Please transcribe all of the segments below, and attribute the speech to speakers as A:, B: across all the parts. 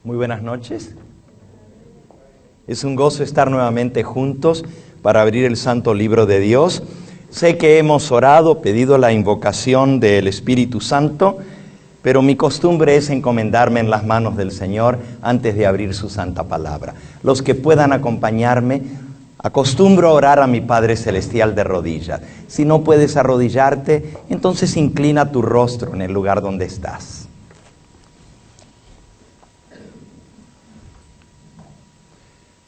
A: Muy buenas noches. Es un gozo estar nuevamente juntos para abrir el Santo Libro de Dios. Sé que hemos orado, pedido la invocación del Espíritu Santo, pero mi costumbre es encomendarme en las manos del Señor antes de abrir su santa palabra. Los que puedan acompañarme, acostumbro a orar a mi Padre Celestial de rodillas. Si no puedes arrodillarte, entonces inclina tu rostro en el lugar donde estás.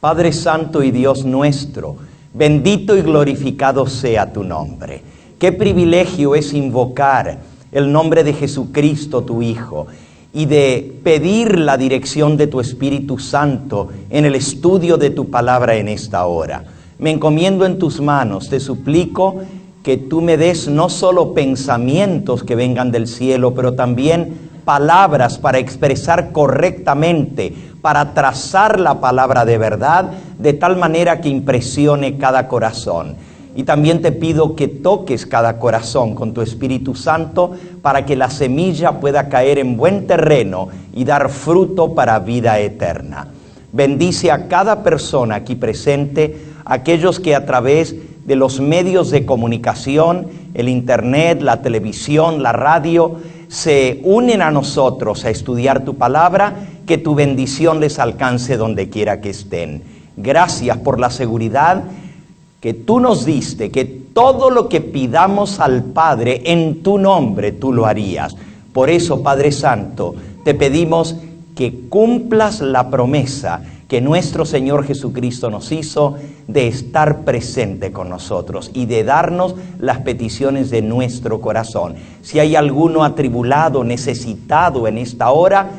A: Padre Santo y Dios nuestro, bendito y glorificado sea tu nombre. Qué privilegio es invocar el nombre de Jesucristo, tu Hijo, y de pedir la dirección de tu Espíritu Santo en el estudio de tu palabra en esta hora. Me encomiendo en tus manos, te suplico que tú me des no solo pensamientos que vengan del cielo, pero también palabras para expresar correctamente, para trazar la palabra de verdad, de tal manera que impresione cada corazón. Y también te pido que toques cada corazón con tu Espíritu Santo para que la semilla pueda caer en buen terreno y dar fruto para vida eterna. Bendice a cada persona aquí presente, aquellos que a través de los medios de comunicación, el internet, la televisión, la radio, se unen a nosotros a estudiar tu palabra, que tu bendición les alcance donde quiera que estén. Gracias por la seguridad que tú nos diste, que todo lo que pidamos al Padre en tu nombre tú lo harías. Por eso, Padre Santo, te pedimos que cumplas la promesa que nuestro Señor Jesucristo nos hizo de estar presente con nosotros y de darnos las peticiones de nuestro corazón. Si hay alguno atribulado, necesitado en esta hora,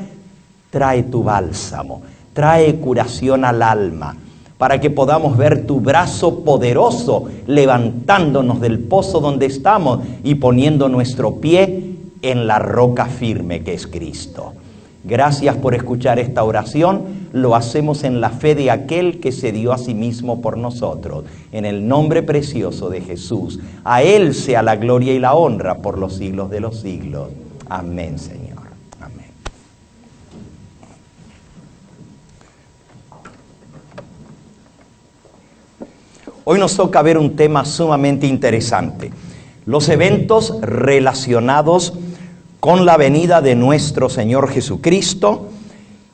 A: trae tu bálsamo, trae curación al alma, para que podamos ver tu brazo poderoso levantándonos del pozo donde estamos y poniendo nuestro pie en la roca firme que es Cristo. Gracias por escuchar esta oración. Lo hacemos en la fe de aquel que se dio a sí mismo por nosotros. En el nombre precioso de Jesús. A Él sea la gloria y la honra por los siglos de los siglos. Amén, Señor. Amén. Hoy nos toca ver un tema sumamente interesante. Los eventos relacionados con la venida de nuestro Señor Jesucristo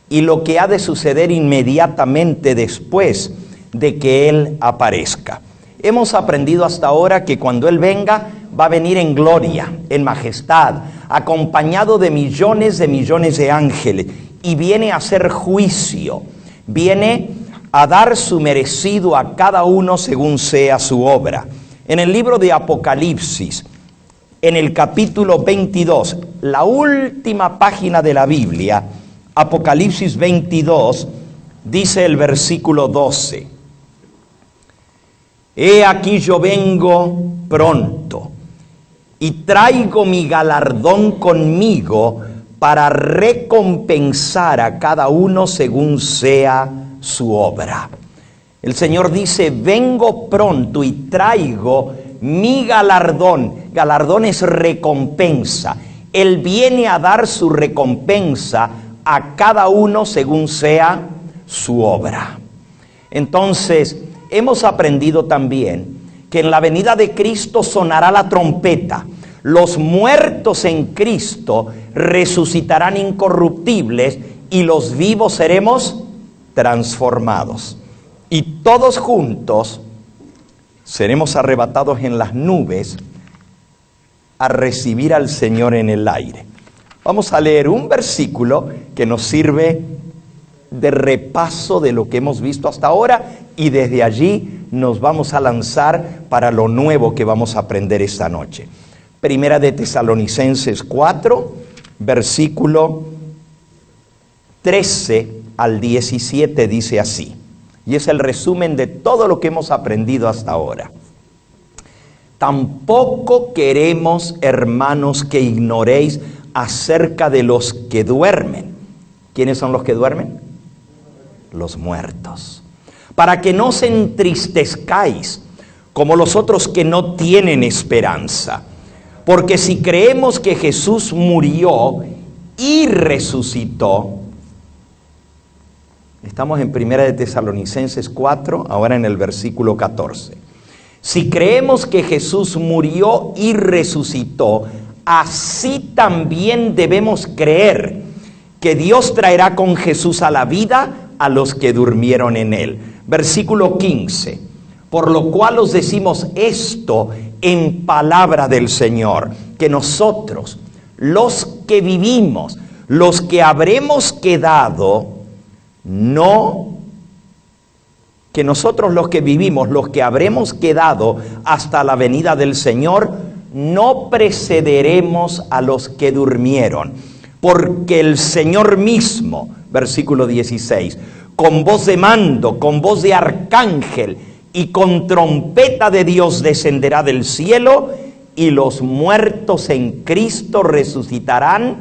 A: y lo que ha de suceder inmediatamente después de que Él aparezca. Hemos aprendido hasta ahora que cuando Él venga, va a venir en gloria, en majestad, acompañado de millones de ángeles, y viene a hacer juicio, viene a dar su merecido a cada uno según sea su obra. En el libro de Apocalipsis, en el capítulo 22, la última página de la Biblia, Apocalipsis 22, dice el versículo 12. He aquí yo vengo pronto y traigo mi galardón conmigo para recompensar a cada uno según sea su obra. El Señor dice, vengo pronto y traigo mi galardón. Galardón es recompensa. Él viene a dar su recompensa a cada uno según sea su obra. Entonces, hemos aprendido también que en la venida de Cristo sonará la trompeta. Los muertos en Cristo resucitarán incorruptibles y los vivos seremos transformados. Y todos juntos seremos arrebatados en las nubes a recibir al Señor en el aire. Vamos a leer un versículo que nos sirve de repaso de lo que hemos visto hasta ahora y desde allí nos vamos a lanzar para lo nuevo que vamos a aprender esta noche. Primera de Tesalonicenses 4, versículo 13 al 17 dice así. Y es el resumen de todo lo que hemos aprendido hasta ahora. Tampoco queremos, hermanos, que ignoréis acerca de los que duermen. ¿Quiénes son los que duermen? Los muertos. Para que no se entristezcáis como los otros que no tienen esperanza. Porque si creemos que Jesús murió y resucitó, Estamos en 1 de Tesalonicenses 4, ahora en el versículo 14. Si creemos que Jesús murió y resucitó, así también debemos creer que Dios traerá con Jesús a la vida a los que durmieron en él. Versículo 15. Por lo cual os decimos esto en palabra del Señor, que nosotros, los que vivimos, los que habremos quedado, que nosotros los que vivimos, los que habremos quedado hasta la venida del Señor, no precederemos a los que durmieron, porque el Señor mismo, versículo 16, con voz de mando, con voz de arcángel y con trompeta de Dios descenderá del cielo, y los muertos en Cristo resucitarán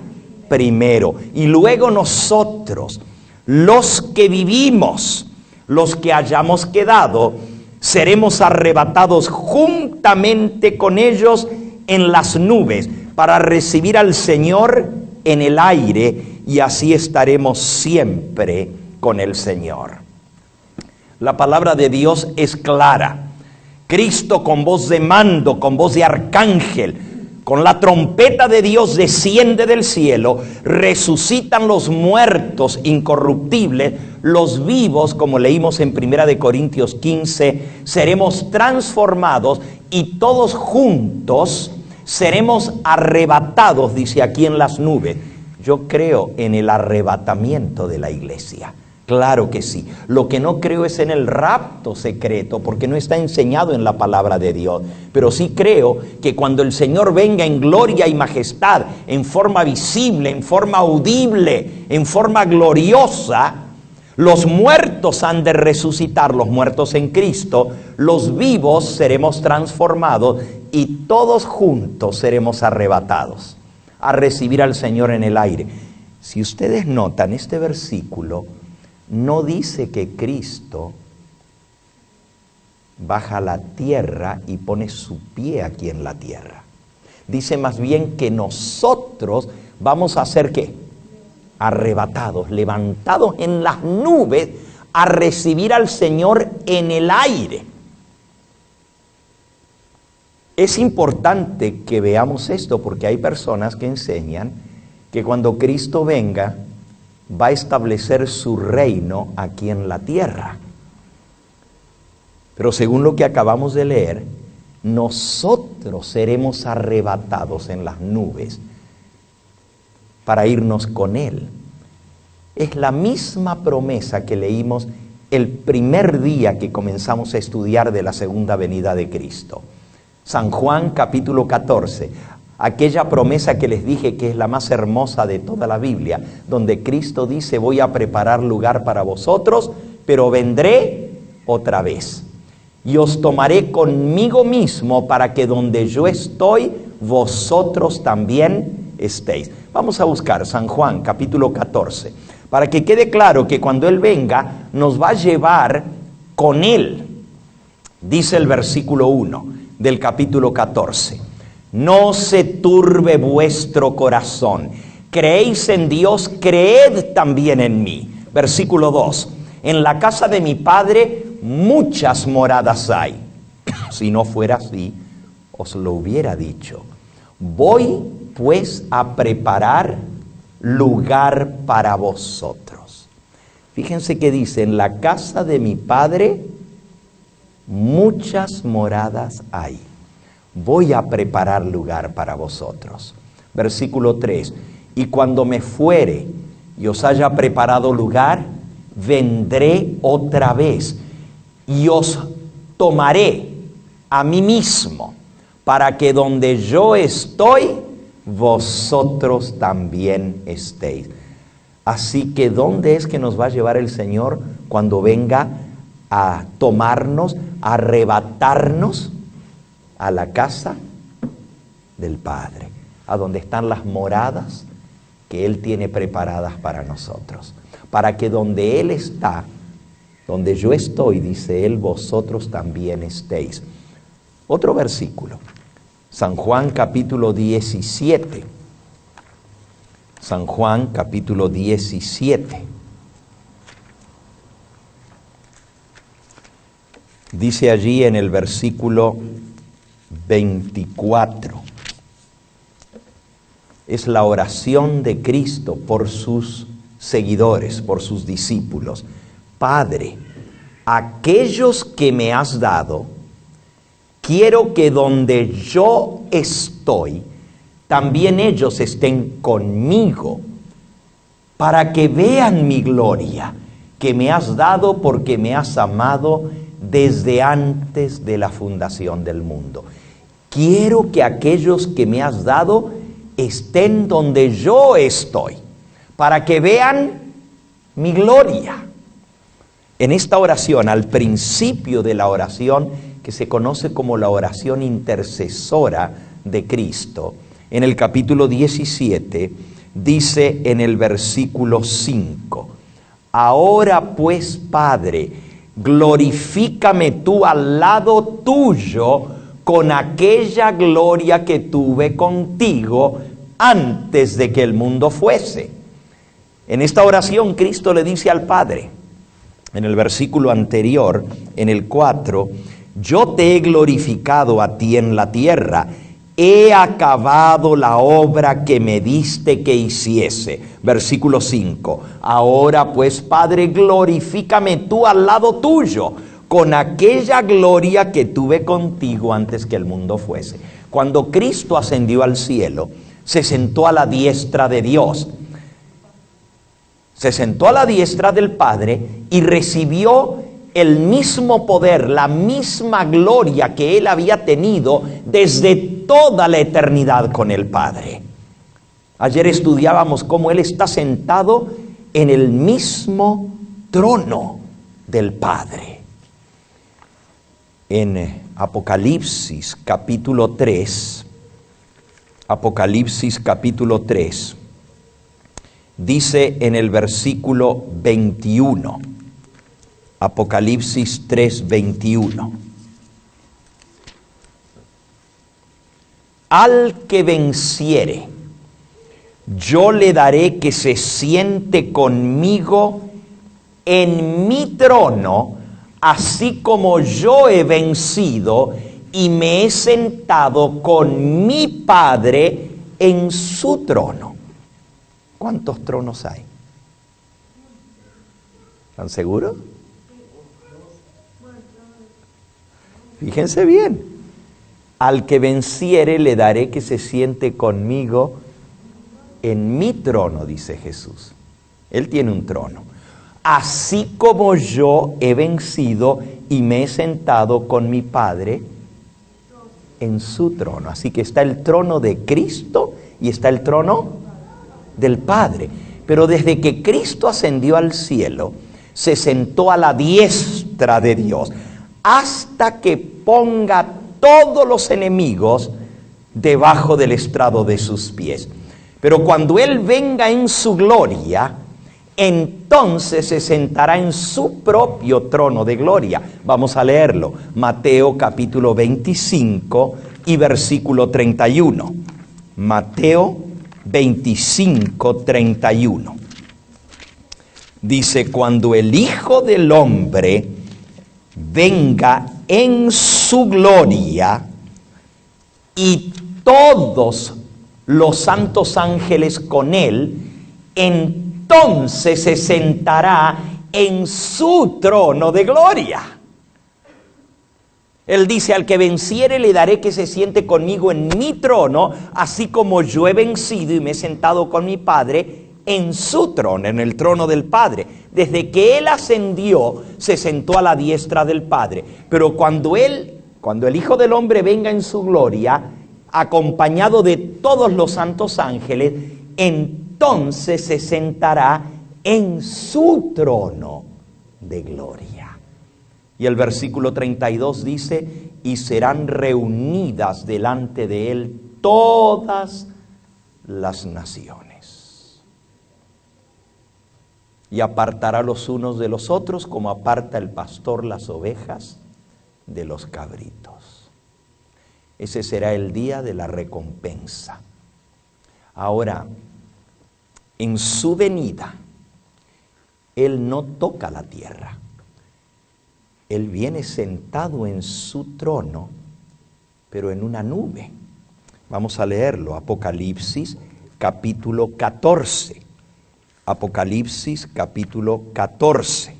A: primero. Y luego nosotros, los que vivimos, los que hayamos quedado, seremos arrebatados juntamente con ellos en las nubes para recibir al Señor en el aire, y así estaremos siempre con el Señor. La palabra de Dios es clara. Cristo con voz de mando, con voz de arcángel, con la trompeta de Dios desciende del cielo, resucitan los muertos incorruptibles, los vivos, como leímos en 1 de Corintios 15, seremos transformados y todos juntos seremos arrebatados, dice aquí, en las nubes. Yo creo en el arrebatamiento de la iglesia. Claro que sí. Lo que no creo es en el rapto secreto, porque no está enseñado en la palabra de Dios. Pero sí creo que cuando el Señor venga en gloria y majestad, en forma visible, en forma audible, en forma gloriosa, los muertos han de resucitar, los muertos en Cristo, los vivos seremos transformados y todos juntos seremos arrebatados a recibir al Señor en el aire. Si ustedes notan, este versículo no dice que Cristo baja a la tierra y pone su pie aquí en la tierra. Dice más bien que nosotros vamos a ser ¿qué? Arrebatados, levantados en las nubes a recibir al Señor en el aire. Es importante que veamos esto, porque hay personas que enseñan que cuando Cristo venga va a establecer su reino aquí en la tierra. Pero según lo que acabamos de leer, nosotros seremos arrebatados en las nubes para irnos con Él. Es la misma promesa que leímos el primer día que comenzamos a estudiar de la segunda venida de Cristo. San Juan capítulo 14. Aquella promesa que les dije que es la más hermosa de toda la Biblia, donde Cristo dice: voy a preparar lugar para vosotros, pero vendré otra vez. Y os tomaré conmigo mismo para que donde yo estoy, vosotros también estéis. Vamos a buscar San Juan capítulo 14, para que quede claro que cuando Él venga, nos va a llevar con Él. Dice el versículo 1 del capítulo 14. No se turbe vuestro corazón. Creéis en Dios, creed también en mí. Versículo 2. En la casa de mi Padre muchas moradas hay. Si no fuera así, os lo hubiera dicho. Voy pues a preparar lugar para vosotros. Fíjense que dice: en la casa de mi Padre muchas moradas hay. Voy a preparar lugar para vosotros. Versículo 3. Y cuando me fuere y os haya preparado lugar, vendré otra vez y os tomaré a mí mismo, para que donde yo estoy, vosotros también estéis. Así que ¿dónde es que nos va a llevar el Señor cuando venga a tomarnos, a arrebatarnos? A la casa del Padre, a donde están las moradas que Él tiene preparadas para nosotros, para que donde Él está, donde yo estoy, dice Él, vosotros también estéis. Otro versículo, San Juan capítulo 17. San Juan capítulo 17. Dice allí en el versículo 24. Es la oración de Cristo por sus seguidores, por sus discípulos. Padre, aquellos que me has dado, quiero que donde yo estoy, también ellos estén conmigo, para que vean mi gloria, que me has dado porque me has amado desde antes de la fundación del mundo. Quiero que aquellos que me has dado estén donde yo estoy, para que vean mi gloria. En esta oración, al principio de la oración, que se conoce como la oración intercesora de Cristo, en el capítulo 17, dice en el versículo 5, ahora pues, Padre, glorifícame tú al lado tuyo con aquella gloria que tuve contigo antes de que el mundo fuese. En esta oración Cristo le dice al Padre, en el versículo anterior, en el 4, yo te he glorificado a ti en la tierra, he acabado la obra que me diste que hiciese. Versículo 5, ahora pues, Padre, glorifícame tú al lado tuyo, con aquella gloria que tuve contigo antes que el mundo fuese. Cuando Cristo ascendió al cielo, se sentó a la diestra de Dios. Se sentó a la diestra del Padre y recibió el mismo poder, la misma gloria que Él había tenido desde toda la eternidad con el Padre. Ayer estudiábamos cómo Él está sentado en el mismo trono del Padre. En Apocalipsis capítulo 3, Apocalipsis capítulo 3, dice en el versículo 21, Apocalipsis 3, 21. Al que venciere, yo le daré que se siente conmigo en mi trono, así como yo he vencido y me he sentado con mi Padre en su trono. ¿Cuántos tronos hay? ¿Están seguros? Fíjense bien. Al que venciere le daré que se siente conmigo en mi trono, dice Jesús. Él tiene un trono. Así como yo he vencido y me he sentado con mi Padre en su trono. Así que está el trono de Cristo y está el trono del Padre. Pero desde que Cristo ascendió al cielo, se sentó a la diestra de Dios, hasta que ponga todos los enemigos debajo del estrado de sus pies. Pero cuando Él venga en su gloria, entonces se sentará en su propio trono de gloria. Vamos a leerlo. Mateo capítulo 25 y versículo 31. Mateo 25, 31. Dice, cuando el Hijo del Hombre venga en su gloria y todos los santos ángeles con Él, entonces se sentará en su trono de gloria. Él dice, al que venciere le daré que se siente conmigo en mi trono, así como yo he vencido y me he sentado con mi Padre en su trono, en el trono del Padre. Desde que Él ascendió, se sentó a la diestra del Padre. Pero cuando el Hijo del Hombre venga en su gloria, acompañado de todos los santos ángeles, entonces se sentará en su trono de gloria. Y el versículo 32 dice, y serán reunidas delante de Él todas las naciones. Y apartará los unos de los otros, como aparta el pastor las ovejas de los cabritos. Ese será el día de la recompensa. Ahora, en su venida, Él no toca la tierra. Él viene sentado en su trono, pero en una nube. Vamos a leerlo, Apocalipsis capítulo 14. Apocalipsis capítulo 14.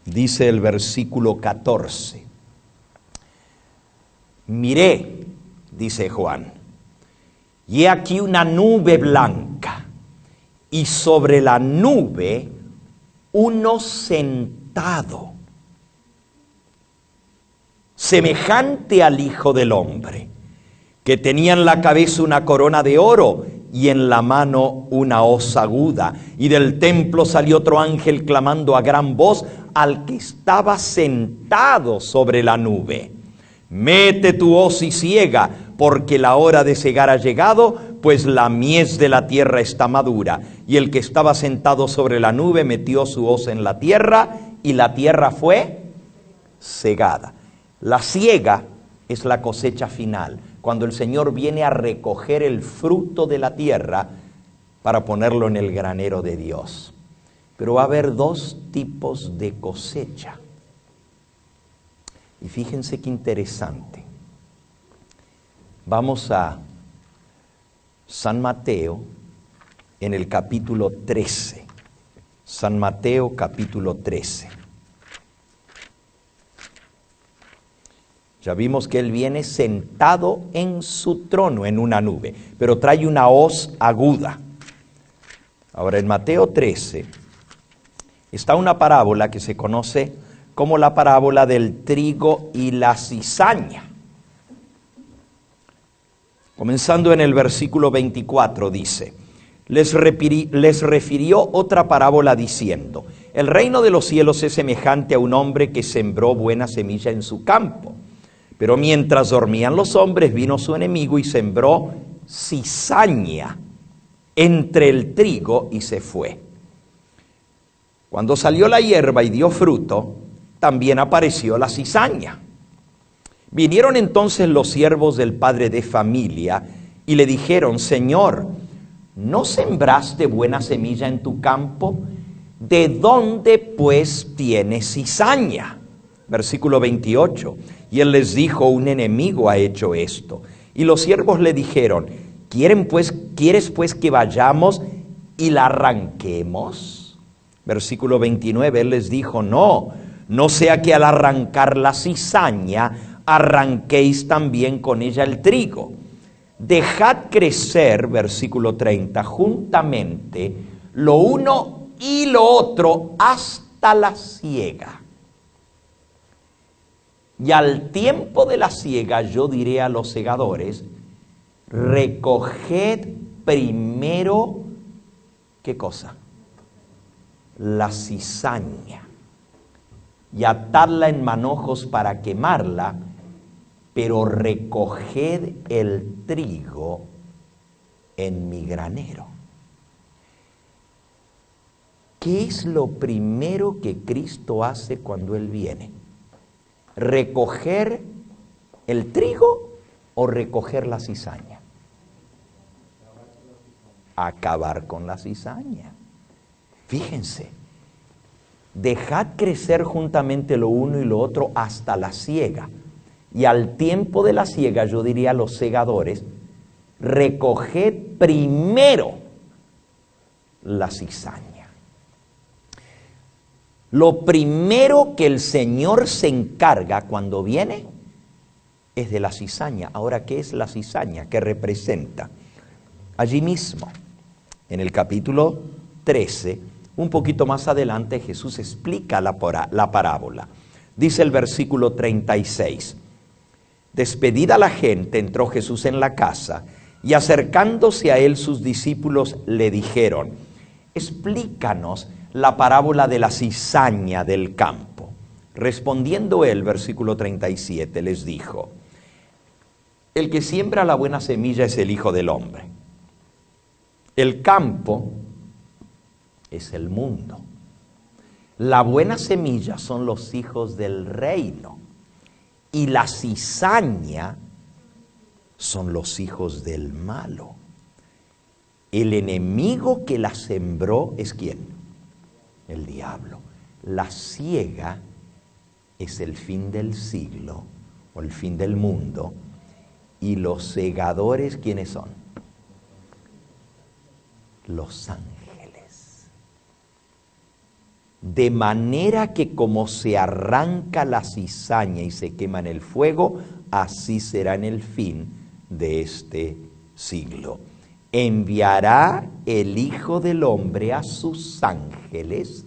A: Dice el versículo 14. Miré, dice Juan, y he aquí una nube blanca, y sobre la nube uno sentado, semejante al Hijo del Hombre, que tenía en la cabeza una corona de oro y en la mano una hoz aguda. Y del templo salió otro ángel clamando a gran voz al que estaba sentado sobre la nube: mete tu hoz y siega, porque la hora de segar ha llegado, pues la mies de la tierra está madura. Y el que estaba sentado sobre la nube metió su hoz en la tierra, y la tierra fue segada. La siega es la cosecha final, cuando el Señor viene a recoger el fruto de la tierra para ponerlo en el granero de Dios. Pero va a haber dos tipos de cosecha. Y fíjense qué interesante. Vamos a San Mateo en el capítulo 13. San Mateo capítulo 13. Ya vimos que Él viene sentado en su trono en una nube, pero trae una hoz aguda. Ahora en Mateo 13 está una parábola que se conoce como la parábola del trigo y la cizaña. Comenzando en el versículo 24 dice: les refirió otra parábola diciendo: el reino de los cielos es semejante a un hombre que sembró buena semilla en su campo. Pero mientras dormían los hombres, vino su enemigo y sembró cizaña entre el trigo y se fue. Cuando salió la hierba y dio fruto, también apareció la cizaña. Vinieron entonces los siervos del padre de familia y le dijeron: Señor, ¿no sembraste buena semilla en tu campo? ¿De dónde pues tiene cizaña? Versículo 28. Y él les dijo: un enemigo ha hecho esto. Y los siervos le dijeron: ¿Quieres pues que vayamos y la arranquemos? Versículo 29. Él les dijo: no sea que al arrancar la cizaña arranquéis también con ella el trigo. Dejad crecer, versículo 30, juntamente lo uno y lo otro hasta la siega. Y al tiempo de la siega yo diré a los segadores: recoged primero, ¿qué cosa? La cizaña, y atadla en manojos para quemarla, pero recoged el trigo en mi granero. ¿Qué es lo primero que Cristo hace cuando Él viene? ¿Recoger el trigo o recoger la cizaña? Acabar con la cizaña. Fíjense, dejad crecer juntamente lo uno y lo otro hasta la siega. Y al tiempo de la siega yo diría a los segadores: recoged primero la cizaña. Lo primero que el Señor se encarga cuando viene es de la cizaña. Ahora, ¿qué es la cizaña? ¿Qué representa? Allí mismo, en el capítulo 13, un poquito más adelante, Jesús explica la parábola. Dice el versículo 36. Despedida la gente, entró Jesús en la casa, y acercándose a él sus discípulos le dijeron: explícanos la parábola de la cizaña del campo. Respondiendo él, versículo 37, les dijo: el que siembra la buena semilla es el Hijo del Hombre. El campo es el mundo. La buena semilla son los hijos del reino. Y la cizaña son los hijos del malo. El enemigo que la sembró es ¿quién? El diablo. La siega es el fin del siglo o el fin del mundo. ¿Y los segadores quiénes son? Los ángeles. De manera que como se arranca la cizaña y se quema en el fuego, así será en el fin de este siglo. Enviará el Hijo del Hombre a sus ángeles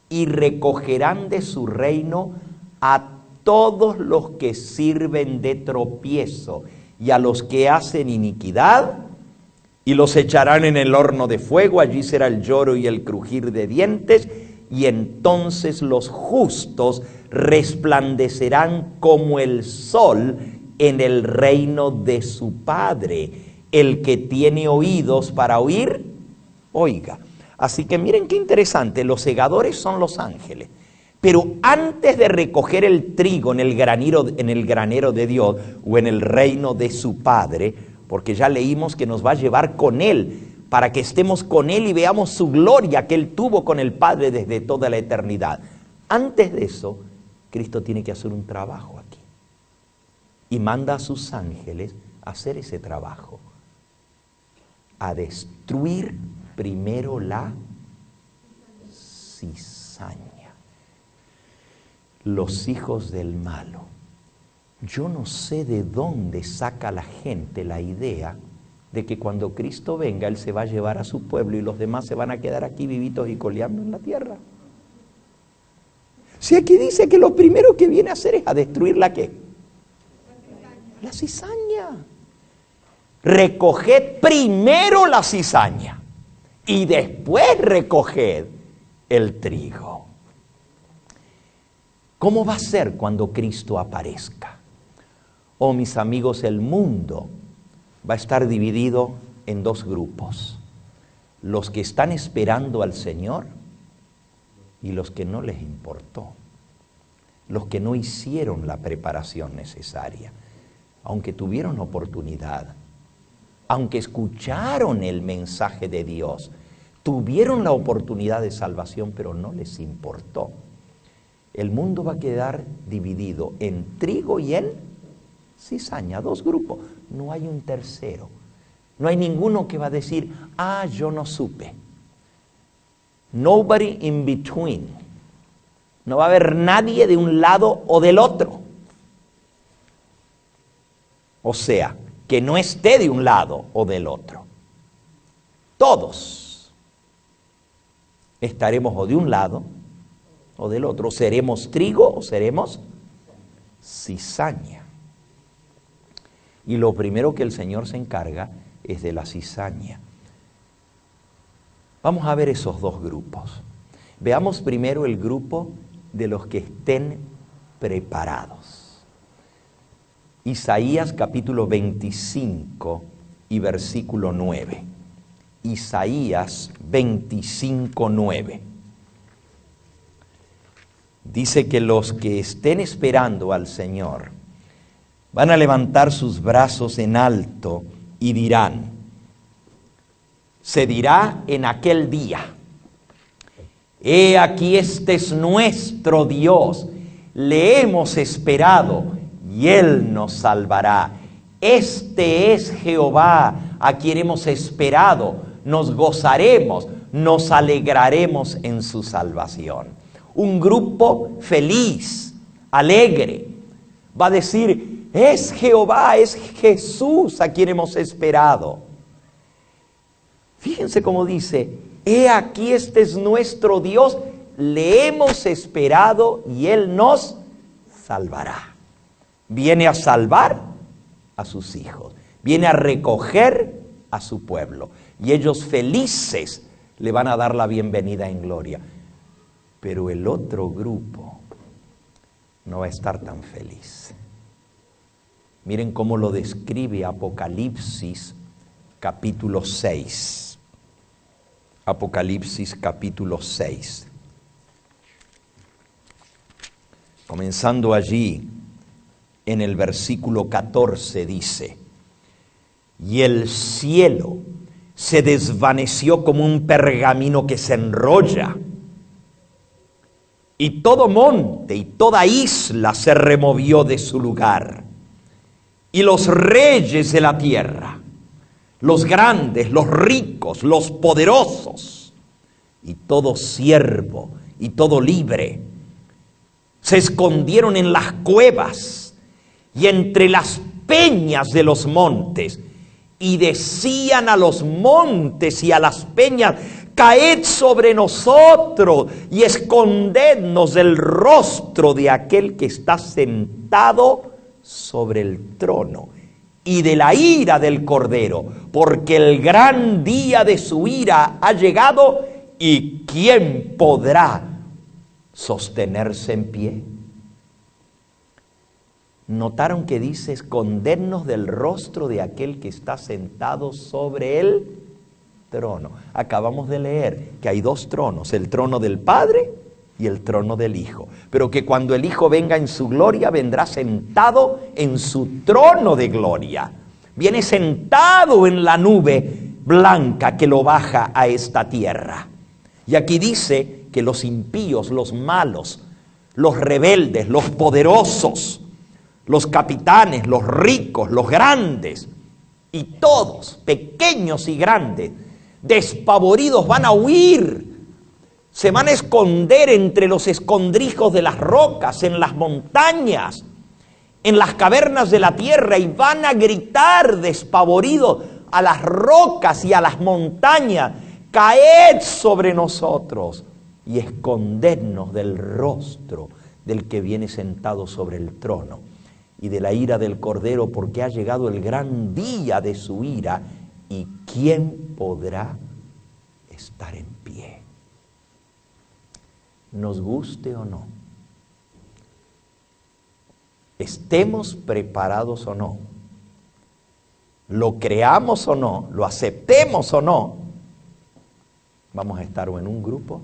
A: y recogerán de su reino a todos los que sirven de tropiezo y a los que hacen iniquidad, y los echarán en el horno de fuego. Allí será el lloro y el crujir de dientes, y entonces los justos resplandecerán como el sol en el reino de su Padre. El que tiene oídos para oír, oiga. Así que miren qué interesante, los segadores son los ángeles. Pero antes de recoger el trigo en el granero de Dios o en el reino de su Padre, porque ya leímos que nos va a llevar con Él, para que estemos con Él y veamos su gloria que Él tuvo con el Padre desde toda la eternidad. Antes de eso, Cristo tiene que hacer un trabajo aquí. Y manda a sus ángeles a hacer ese trabajo. A destruir primero la cizaña. Los hijos del malo. Yo no sé de dónde saca la gente la idea de que cuando Cristo venga, Él se va a llevar a su pueblo y los demás se van a quedar aquí vivitos y coleando en la tierra. Si aquí dice que lo primero que viene a hacer es a destruir la ¿qué? La cizaña. Recoged primero la cizaña y después recoged el trigo. ¿Cómo va a ser cuando Cristo aparezca? Oh, mis amigos, el mundo va a estar dividido en dos grupos. Los que están esperando al Señor y los que no les importó. Los que no hicieron la preparación necesaria. Aunque tuvieron oportunidad, aunque escucharon el mensaje de Dios, tuvieron la oportunidad de salvación, pero no les importó. El mundo va a quedar dividido en trigo y en cizaña, dos grupos. No hay un tercero. No hay ninguno que va a decir, yo no supe. Nobody in between. No va a haber nadie de un lado o del otro. O sea, que no esté de un lado o del otro. Todos estaremos o de un lado o del otro. Seremos trigo o seremos cizaña. Y lo primero que el Señor se encarga es de la cizaña. Vamos a ver esos dos grupos. Veamos primero el grupo de los que estén preparados. Isaías capítulo 25 y versículo 9. Isaías 25, 9. Dice que los que estén esperando al Señor van a levantar sus brazos en alto y dirán, se dirá en aquel día, he aquí este es nuestro Dios, le hemos esperado y Él nos salvará. Este es Jehová a quien hemos esperado, nos gozaremos, nos alegraremos en su salvación. Un grupo feliz, alegre, va a decir, es Jehová, es Jesús a quien hemos esperado. Fíjense cómo dice, he aquí este es nuestro Dios, le hemos esperado y Él nos salvará. Viene a salvar a sus hijos, viene a recoger a su pueblo y ellos felices le van a dar la bienvenida en gloria. Pero el otro grupo no va a estar tan feliz. Miren cómo lo describe Apocalipsis capítulo 6. Apocalipsis capítulo 6. Comenzando allí en el versículo 14 dice, y el cielo se desvaneció como un pergamino que se enrolla, y todo monte y toda isla se removió de su lugar. Y los reyes de la tierra, los grandes, los ricos, los poderosos, y todo siervo y todo libre, se escondieron en las cuevas y entre las peñas de los montes, y decían a los montes y a las peñas: caed sobre nosotros y escondednos del rostro de aquel que está sentado sobre el trono y de la ira del Cordero, porque el gran día de su ira ha llegado, y ¿quién podrá sostenerse en pie? ¿Notaron que dice escondernos del rostro de aquel que está sentado sobre el trono? Acabamos de leer que hay dos tronos, el trono del Padre y el trono del Hijo, pero que cuando el Hijo venga en su gloria, vendrá sentado en su trono de gloria. Viene sentado en la nube blanca que lo baja a esta tierra. Y aquí dice que los impíos, los malos, los rebeldes, los poderosos, los capitanes, los ricos, los grandes, y todos, pequeños y grandes, despavoridos, van a huir. Se van a esconder entre los escondrijos de las rocas, en las montañas, en las cavernas de la tierra, y van a gritar despavoridos a las rocas y a las montañas: caed sobre nosotros y escondednos del rostro del que viene sentado sobre el trono y de la ira del Cordero, porque ha llegado el gran día de su ira, y ¿quién podrá estar en pie? Nos guste o no, estemos preparados o no, lo creamos o no, lo aceptemos o no, vamos a estar o en un grupo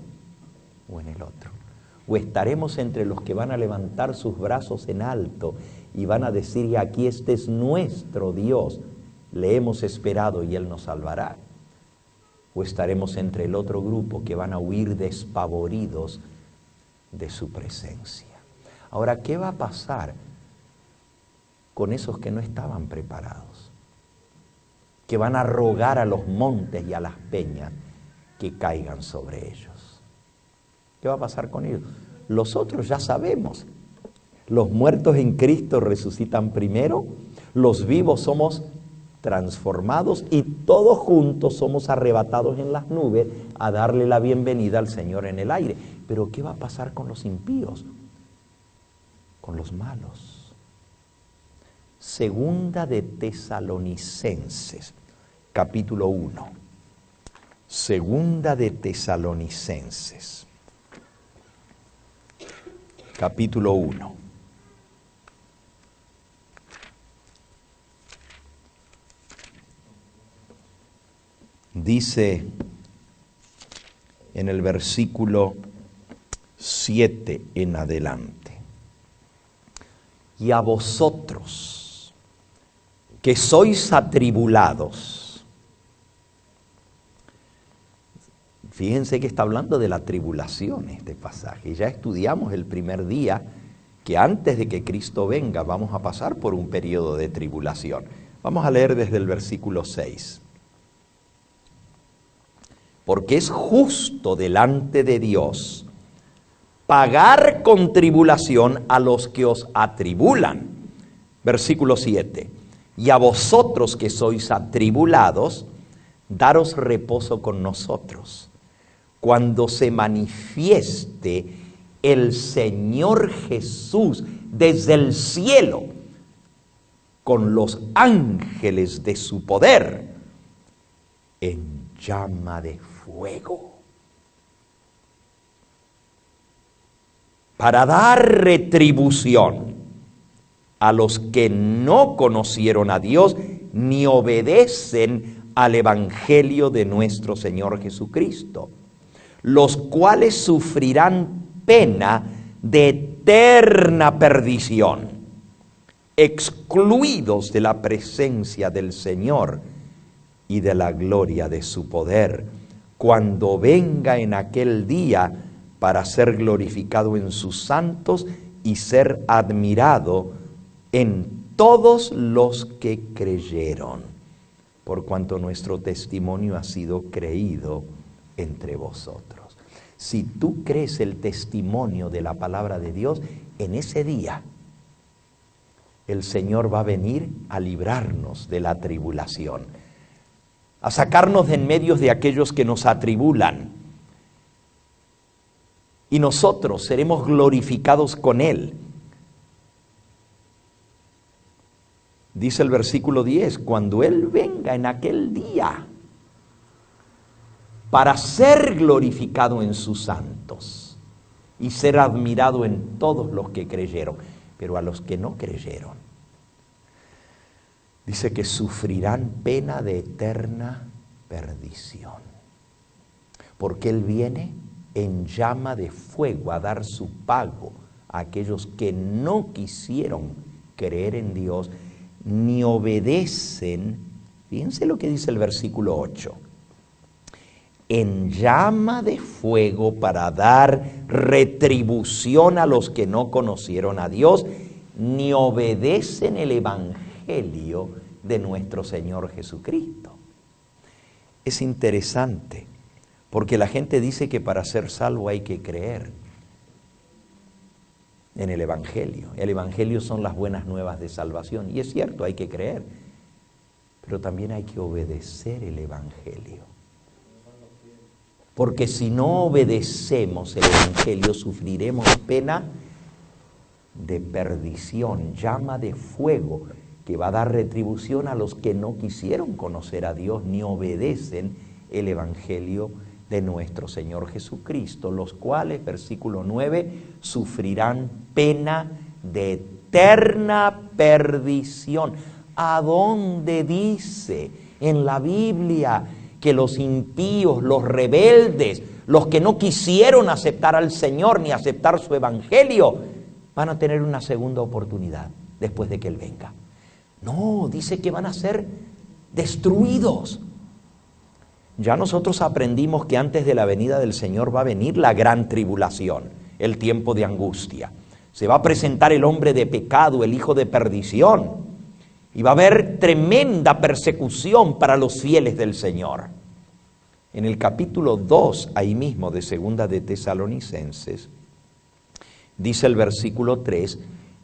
A: o en el otro. O estaremos entre los que van a levantar sus brazos en alto y van a decir: y aquí este es nuestro Dios, le hemos esperado y Él nos salvará. O estaremos entre el otro grupo que van a huir despavoridos de su presencia. Ahora, ¿qué va a pasar con esos que no estaban preparados? Que van a rogar a los montes y a las peñas que caigan sobre ellos. ¿Qué va a pasar con ellos? Los otros ya sabemos. Los muertos en Cristo resucitan primero, los vivos somos transformados y todos juntos somos arrebatados en las nubes a darle la bienvenida al Señor en el aire. Pero ¿qué va a pasar con los impíos? Con los malos. Segunda de Tesalonicenses, capítulo 1. Segunda de Tesalonicenses, capítulo 1. Dice en el versículo 7 en adelante: y a vosotros que sois atribulados. Fíjense que está hablando de la tribulación este pasaje. Ya estudiamos el primer día que antes de que Cristo venga vamos a pasar por un periodo de tribulación. Vamos a leer desde el versículo 6. Porque es justo delante de Dios pagar con tribulación a los que os atribulan. Versículo 7. Y a vosotros que sois atribulados, daros reposo con nosotros, cuando se manifieste el Señor Jesús desde el cielo, con los ángeles de su poder, en llama de fuego, para dar retribución a los que no conocieron a Dios ni obedecen al Evangelio de nuestro Señor Jesucristo, los cuales sufrirán pena de eterna perdición, excluidos de la presencia del Señor y de la gloria de su poder, cuando venga en aquel día para ser glorificado en sus santos y ser admirado en todos los que creyeron, por cuanto nuestro testimonio ha sido creído entre vosotros. Si tú crees el testimonio de la palabra de Dios, en ese día el Señor va a venir a librarnos de la tribulación, a sacarnos de en medio de aquellos que nos atribulan. Y nosotros seremos glorificados con Él. Dice el versículo 10, cuando Él venga en aquel día para ser glorificado en sus santos y ser admirado en todos los que creyeron. Pero a los que no creyeron, dice que sufrirán pena de eterna perdición. Porque Él viene en llama de fuego a dar su pago a aquellos que no quisieron creer en Dios ni obedecen. Fíjense lo que dice el versículo 8. En llama de fuego para dar retribución a los que no conocieron a Dios ni obedecen el evangelio de nuestro Señor Jesucristo. Es interesante, porque la gente dice que para ser salvo hay que creer en el evangelio. El evangelio son las buenas nuevas de salvación, y es cierto, hay que creer, pero también hay que obedecer el evangelio. Porque si no obedecemos el evangelio, sufriremos pena de perdición, llama de fuego, que va a dar retribución a los que no quisieron conocer a Dios ni obedecen el evangelio de nuestro Señor Jesucristo, los cuales, versículo 9, sufrirán pena de eterna perdición. ¿A dónde dice en la Biblia que los impíos, los rebeldes, los que no quisieron aceptar al Señor ni aceptar su evangelio, van a tener una segunda oportunidad después de que Él venga? No, dice que van a ser destruidos. Ya nosotros aprendimos que antes de la venida del Señor va a venir la gran tribulación, el tiempo de angustia. Se va a presentar el hombre de pecado, el hijo de perdición, y va a haber tremenda persecución para los fieles del Señor. En el capítulo 2, ahí mismo de Segunda de Tesalonicenses, dice el versículo 3,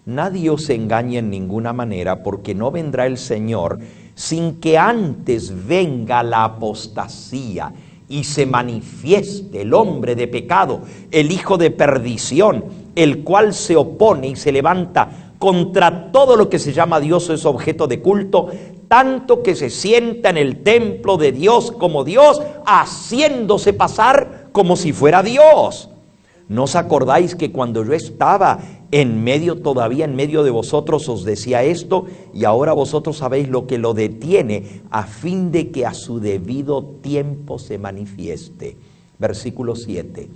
A: nadie os engañe en ninguna manera, porque no vendrá el Señor sin que antes venga la apostasía y se manifieste el hombre de pecado, el hijo de perdición, el cual se opone y se levanta contra todo lo que se llama Dios o es objeto de culto, tanto que se sienta en el templo de Dios como Dios, haciéndose pasar como si fuera Dios. ¿No os acordáis que cuando yo estaba todavía en medio de vosotros os decía esto? Y ahora vosotros sabéis lo que lo detiene, a fin de que a su debido tiempo se manifieste. Versículo 7.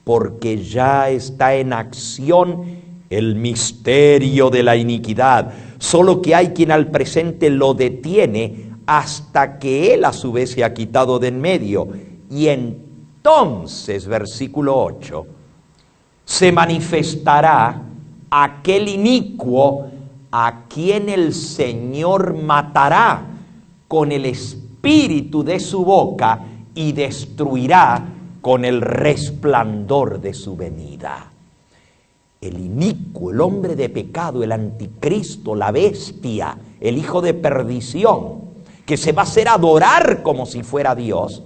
A: Porque ya está en acción el misterio de la iniquidad, solo que hay quien al presente lo detiene hasta que Él a su vez se ha quitado de en medio. Y entonces, versículo 8, se manifestará aquel inicuo a quien el Señor matará con el espíritu de su boca y destruirá con el resplandor de su venida. El inicuo, el hombre de pecado, el anticristo, la bestia, el hijo de perdición, que se va a hacer adorar como si fuera Dios,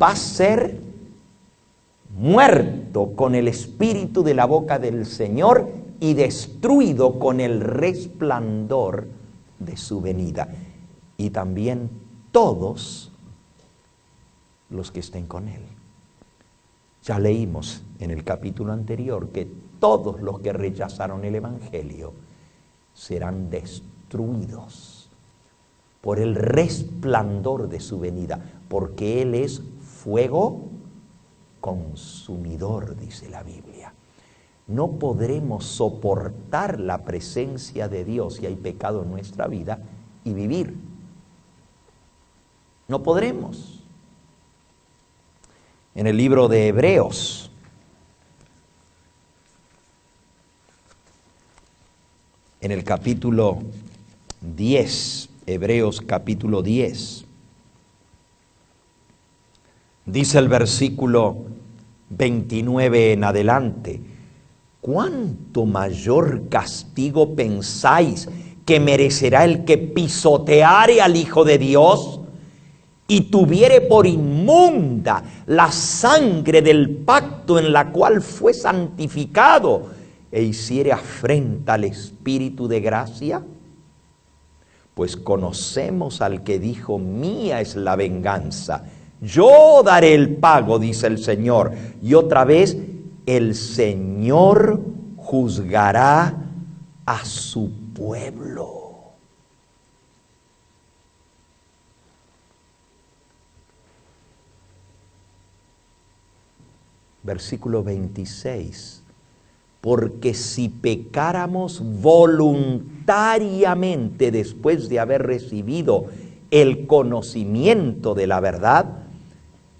A: va a ser muerto con el espíritu de la boca del Señor y destruido con el resplandor de su venida. Y también todos los que estén con Él. Ya leímos en el capítulo anterior que todos los que rechazaron el evangelio serán destruidos por el resplandor de su venida, porque Él es fuego consumidor, dice la Biblia. No podremos soportar la presencia de Dios si hay pecado en nuestra vida y vivir. No podremos. En el libro de Hebreos, en el capítulo 10, Hebreos capítulo 10. Dice el versículo 29 en adelante: ¿cuánto mayor castigo pensáis que merecerá el que pisoteare al Hijo de Dios y tuviere por inmunda la sangre del pacto en la cual fue santificado e hiciere afrenta al Espíritu de gracia? Pues conocemos al que dijo: mía es la venganza, yo daré el pago, dice el Señor. Y otra vez, el Señor juzgará a su pueblo. Versículo 26. Porque si pecáramos voluntariamente después de haber recibido el conocimiento de la verdad,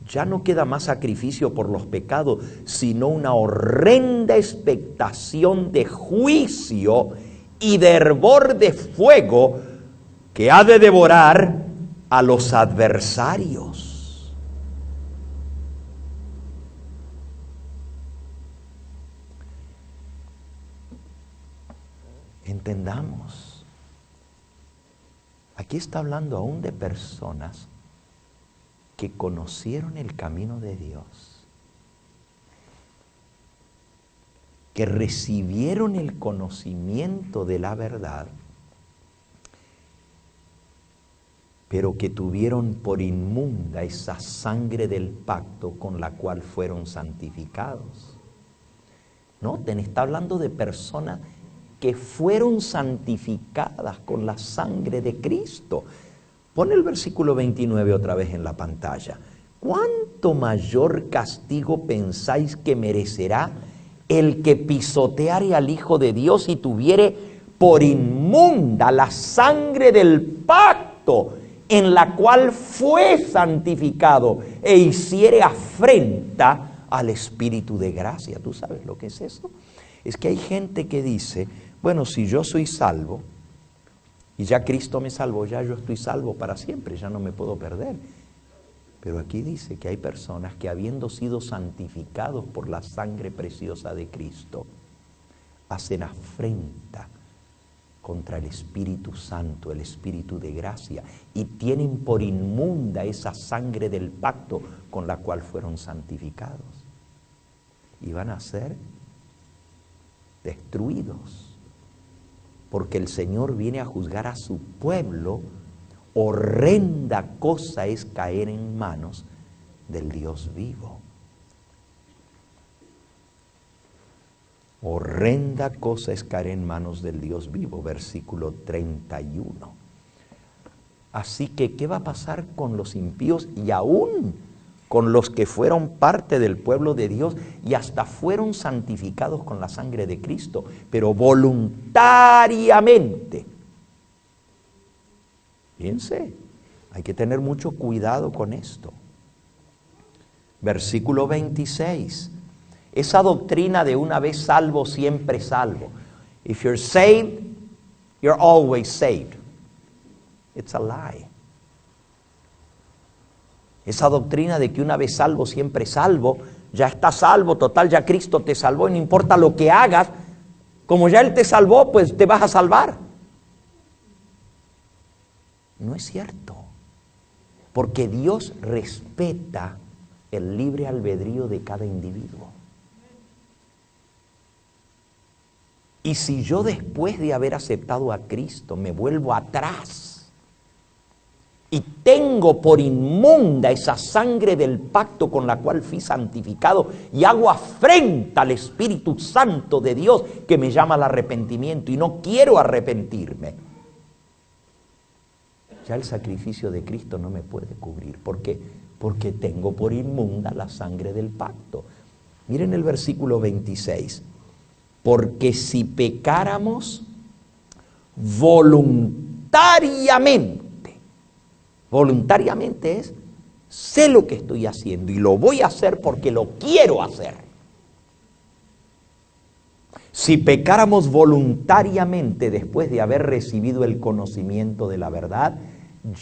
A: ya no queda más sacrificio por los pecados, sino una horrenda expectación de juicio y de hervor de fuego que ha de devorar a los adversarios. Entendamos, aquí está hablando aún de personas que conocieron el camino de Dios, que recibieron el conocimiento de la verdad, pero que tuvieron por inmunda esa sangre del pacto con la cual fueron santificados. Noten, está hablando de personas que fueron santificadas con la sangre de Cristo. Pon el versículo 29 otra vez en la pantalla. ¿Cuánto mayor castigo pensáis que merecerá el que pisoteare al Hijo de Dios y tuviere por inmunda la sangre del pacto en la cual fue santificado e hiciere afrenta al Espíritu de gracia? ¿Tú sabes lo que es eso? Es que hay gente que dice: bueno, si yo soy salvo y ya Cristo me salvó, ya yo estoy salvo para siempre, ya no me puedo perder. Pero aquí dice que hay personas que, habiendo sido santificados por la sangre preciosa de Cristo, hacen afrenta contra el Espíritu Santo, el Espíritu de gracia, y tienen por inmunda esa sangre del pacto con la cual fueron santificados. Y van a ser destruidos, porque el Señor viene a juzgar a su pueblo. Horrenda cosa es caer en manos del Dios vivo. Horrenda cosa es caer en manos del Dios vivo, versículo 31. Así que, ¿qué va a pasar con los impíos y aún con los que fueron parte del pueblo de Dios y hasta fueron santificados con la sangre de Cristo, pero voluntariamente? Fíjense, hay que tener mucho cuidado con esto. Versículo 26. Esa doctrina de una vez salvo, siempre salvo. If you're saved, you're always saved. It's a lie. Esa doctrina de que una vez salvo, siempre salvo, ya estás salvo, total, ya Cristo te salvó y no importa lo que hagas, como ya Él te salvó, pues te vas a salvar. No es cierto, porque Dios respeta el libre albedrío de cada individuo. Y si yo, después de haber aceptado a Cristo, me vuelvo atrás y tengo por inmunda esa sangre del pacto con la cual fui santificado y hago afrenta al Espíritu Santo de Dios que me llama al arrepentimiento y no quiero arrepentirme, ya el sacrificio de Cristo no me puede cubrir. ¿Por qué? Porque tengo por inmunda la sangre del pacto. Miren el versículo 26. Porque si pecáramos voluntariamente, voluntariamente es, sé lo que estoy haciendo y lo voy a hacer porque lo quiero hacer. Si pecáramos voluntariamente después de haber recibido el conocimiento de la verdad,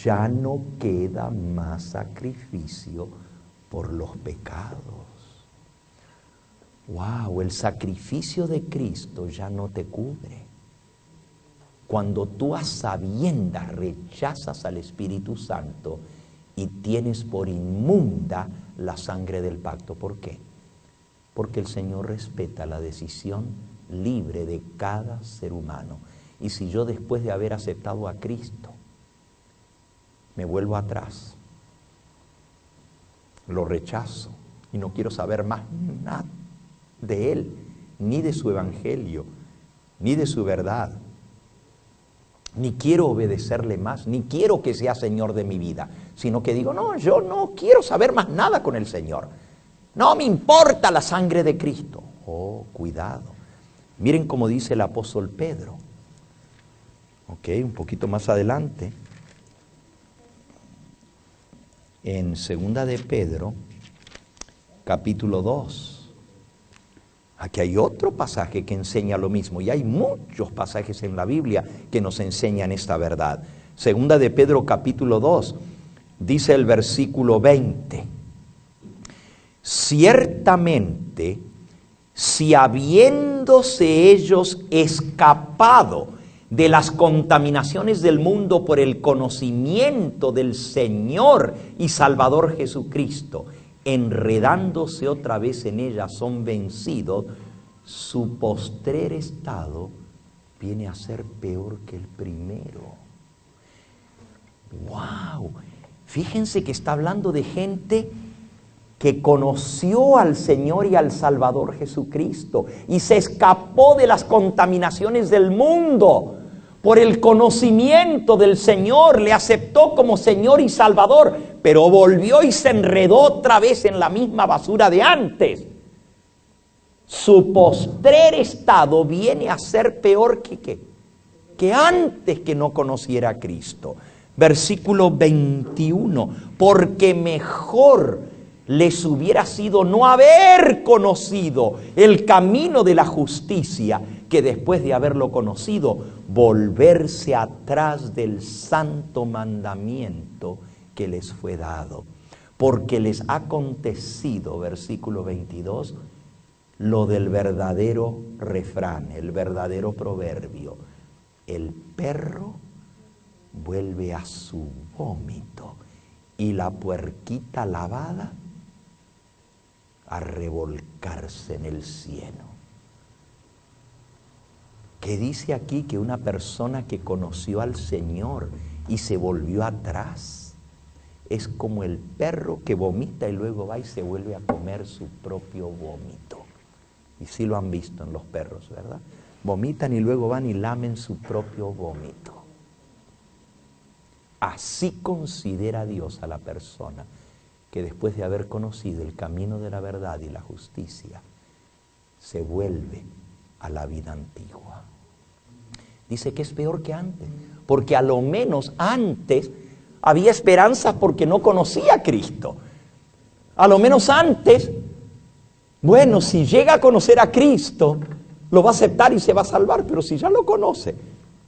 A: ya no queda más sacrificio por los pecados. ¡Wow! El sacrificio de Cristo ya no te cubre. Cuando tú a sabiendas rechazas al Espíritu Santo y tienes por inmunda la sangre del pacto. ¿Por qué? Porque el Señor respeta la decisión libre de cada ser humano. Y si yo después de haber aceptado a Cristo me vuelvo atrás, lo rechazo y no quiero saber más nada de Él, ni de su evangelio, ni de su verdad, ni quiero obedecerle más, ni quiero que sea Señor de mi vida, sino que digo, no, yo no quiero saber más nada con el Señor. No me importa la sangre de Cristo. Oh, cuidado. Miren cómo dice el apóstol Pedro. Ok, un poquito más adelante. En 2 de Pedro, capítulo 2. Aquí hay otro pasaje que enseña lo mismo, y hay muchos pasajes en la Biblia que nos enseñan esta verdad. 2 de Pedro, capítulo 2, dice el versículo 20. Ciertamente, si habiéndose ellos escapado de las contaminaciones del mundo por el conocimiento del Señor y Salvador Jesucristo, enredándose otra vez en ellas son vencidos, su postrer estado viene a ser peor que el primero. ¡Wow! Fíjense que está hablando de gente que conoció al Señor y al Salvador Jesucristo y se escapó de las contaminaciones del mundo por el conocimiento del Señor, le aceptó como Señor y Salvador, pero volvió y se enredó otra vez en la misma basura de antes. Su postrer estado viene a ser peor que antes que no conociera a Cristo. Versículo 21, porque mejor les hubiera sido no haber conocido el camino de la justicia, que después de haberlo conocido, volverse atrás del santo mandamiento que les fue dado. Porque les ha acontecido, versículo 22, lo del verdadero refrán, el verdadero proverbio. El perro vuelve a su vómito y la puerquita lavada a revolcarse en el cieno. ¿Qué dice aquí? Que una persona que conoció al Señor y se volvió atrás es como el perro que vomita y luego va y se vuelve a comer su propio vómito. Y sí lo han visto en los perros, ¿verdad? Vomitan y luego van y lamen su propio vómito. Así considera Dios a la persona que después de haber conocido el camino de la verdad y la justicia, se vuelve a la vida antigua. Dice que es peor que antes, porque a lo menos antes había esperanza porque no conocía a Cristo. A lo menos antes, bueno, si llega a conocer a Cristo, lo va a aceptar y se va a salvar, pero si ya lo conoce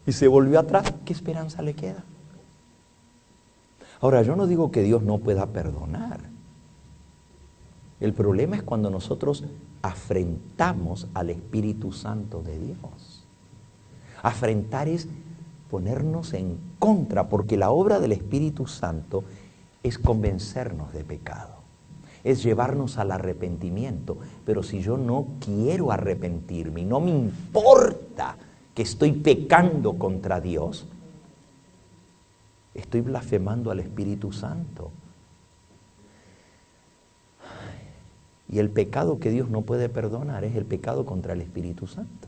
A: y se volvió atrás, ¿qué esperanza le queda? Ahora, yo no digo que Dios no pueda perdonar. El problema es cuando nosotros afrentamos al Espíritu Santo de Dios. Afrentar es ponernos en contra, porque la obra del Espíritu Santo es convencernos de pecado, es llevarnos al arrepentimiento. Pero si yo no quiero arrepentirme y no me importa que estoy pecando contra Dios, estoy blasfemando al Espíritu Santo. Y el pecado que Dios no puede perdonar es el pecado contra el Espíritu Santo.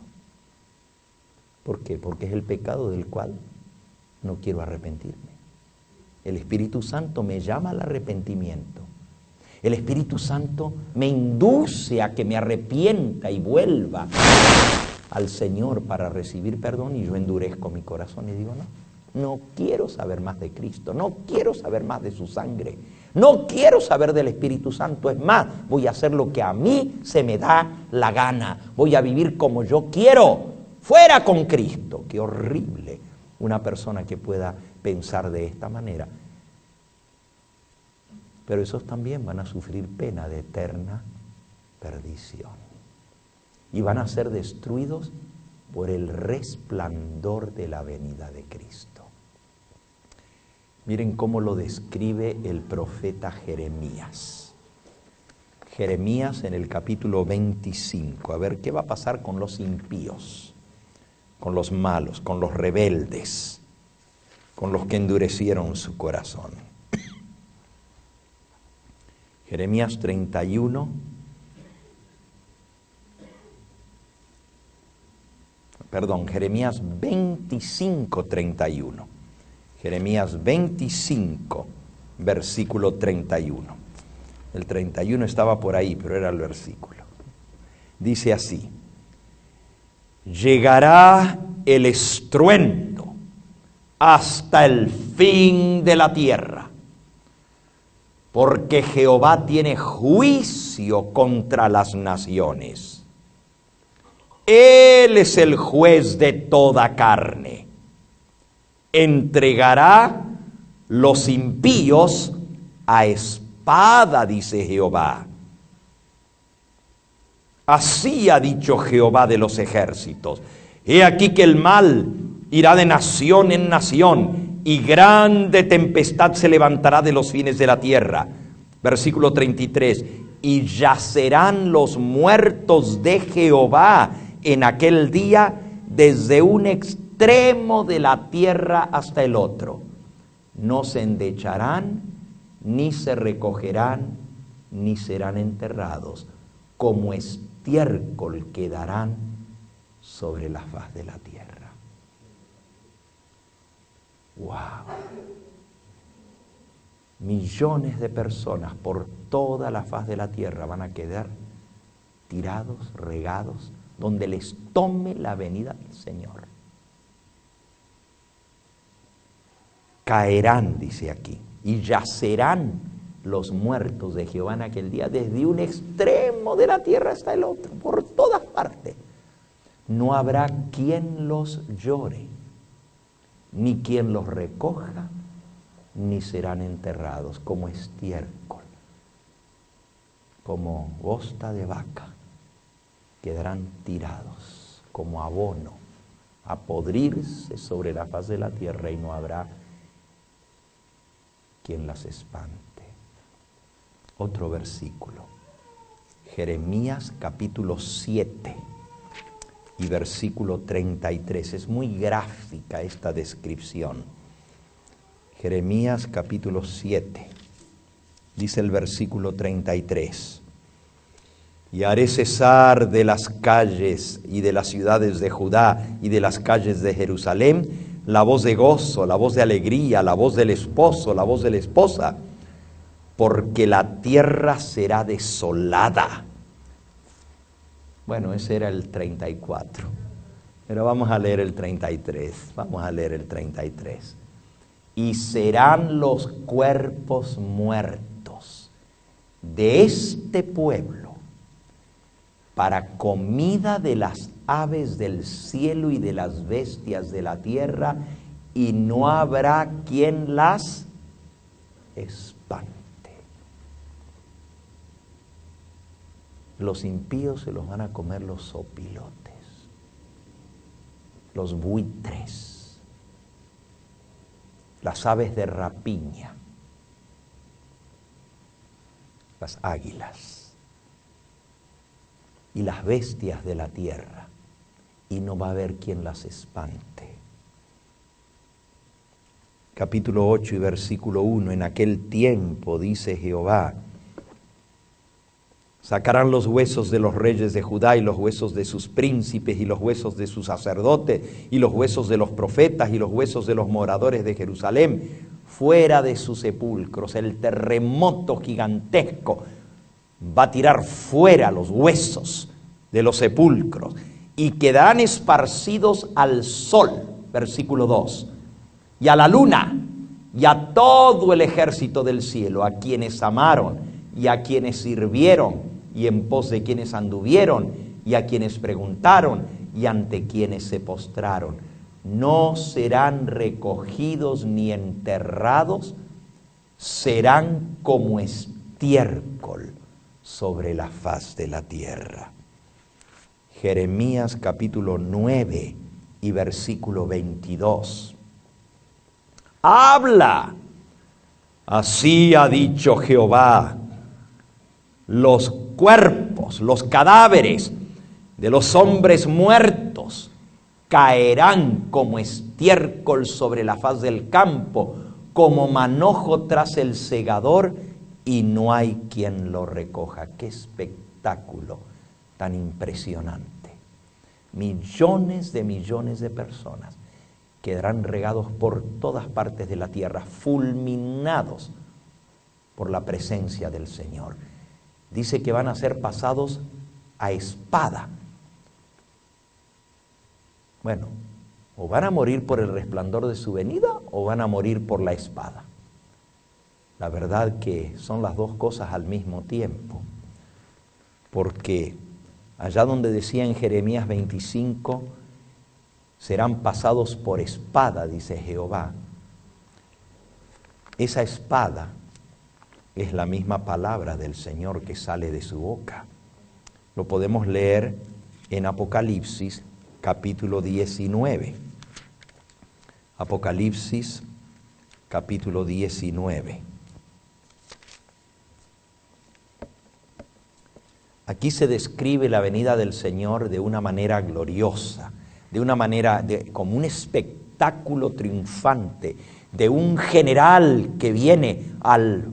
A: ¿Por qué? Porque es el pecado del cual no quiero arrepentirme. El Espíritu Santo me llama al arrepentimiento. El Espíritu Santo me induce a que me arrepienta y vuelva al Señor para recibir perdón, y yo endurezco mi corazón y digo, no quiero saber más de Cristo, no quiero saber más de su sangre, No quiero saber del Espíritu Santo, es más, voy a hacer lo que a mí se me da la gana, voy a vivir como yo quiero, fuera con Cristo. Qué horrible una persona que pueda pensar de esta manera. Pero esos también van a sufrir pena de eterna perdición y van a ser destruidos por el resplandor de la venida de Cristo. Miren cómo lo describe el profeta Jeremías. Jeremías en el capítulo 25. A ver, ¿qué va a pasar con los impíos? Con los malos, con los rebeldes, con los que endurecieron su corazón. Jeremías 31. Jeremías 25, 31. Jeremías 25, versículo 31. El 31 estaba por ahí, pero era el versículo. Dice así: llegará el estruendo hasta el fin de la tierra, porque Jehová tiene juicio contra las naciones. Él es el juez de toda carne. Entregará los impíos a espada, dice Jehová. Así ha dicho Jehová de los ejércitos: he aquí que el mal irá de nación en nación, y grande tempestad se levantará de los fines de la tierra. Versículo 33. Y yacerán los muertos de Jehová en aquel día desde un extremo de la tierra hasta el otro. No se endecharán, ni se recogerán, ni serán enterrados. Como estiércol quedarán sobre la faz de la tierra. ¡Wow! Millones de personas por toda la faz de la tierra van a quedar tirados, regados, donde les tome la venida del Señor. Caerán, dice aquí, y yacerán los muertos de Jehová en aquel día desde un extremo de la tierra hasta el otro, por todas partes. No habrá quien los llore, ni quien los recoja, ni serán enterrados como estiércol, como hosta de vaca. Quedarán tirados como abono a podrirse sobre la faz de la tierra, y no habrá quien las espante. Otro versículo, Jeremías capítulo 7 y versículo 33. Es muy gráfica esta descripción. Jeremías capítulo 7, dice el versículo 33. Y haré cesar de las calles y de las ciudades de Judá y de las calles de Jerusalén la voz de gozo, la voz de alegría, la voz del esposo, la voz de la esposa, porque la tierra será desolada. Bueno, ese era el 34, pero vamos a leer el 33, vamos a leer el 33. Y serán los cuerpos muertos de este pueblo para comida de las aves del cielo y de las bestias de la tierra, y no habrá quien las espante. Los impíos se los van a comer los zopilotes, los buitres, las aves de rapiña, las águilas y las bestias de la tierra, y no va a haber quien las espante. Capítulo 8 y versículo 1. En aquel tiempo, dice Jehová, sacarán los huesos de los reyes de Judá y los huesos de sus príncipes y los huesos de sus sacerdotes y los huesos de los profetas y los huesos de los moradores de Jerusalén fuera de sus sepulcros. El terremoto gigantesco va a tirar fuera los huesos de los sepulcros y quedarán esparcidos al sol, versículo 2, y a la luna y a todo el ejército del cielo, a quienes amaron y a quienes sirvieron y en pos de quienes anduvieron y a quienes preguntaron y ante quienes se postraron. No serán recogidos ni enterrados, serán como estiércol sobre la faz de la tierra. Jeremías capítulo 9 y versículo 22. Habla, así ha dicho Jehová, los cuerpos, los cadáveres de los hombres muertos caerán como estiércol sobre la faz del campo, como manojo tras el segador, y no hay quien lo recoja. ¡Qué espectáculo tan impresionante! Millones de personas quedarán regados por todas partes de la tierra, fulminados por la presencia del Señor. Dice que van a ser pasados a espada. Bueno, o van a morir por el resplandor de su venida o van a morir por la espada. La verdad que son las dos cosas al mismo tiempo, porque allá donde decía en Jeremías 25, serán pasados por espada, dice Jehová. Esa espada es la misma palabra del Señor que sale de su boca. Lo podemos leer en Apocalipsis capítulo 19. Apocalipsis capítulo 19. Aquí se describe la venida del Señor de una manera gloriosa, de una manera como un espectáculo triunfante, de un general que viene al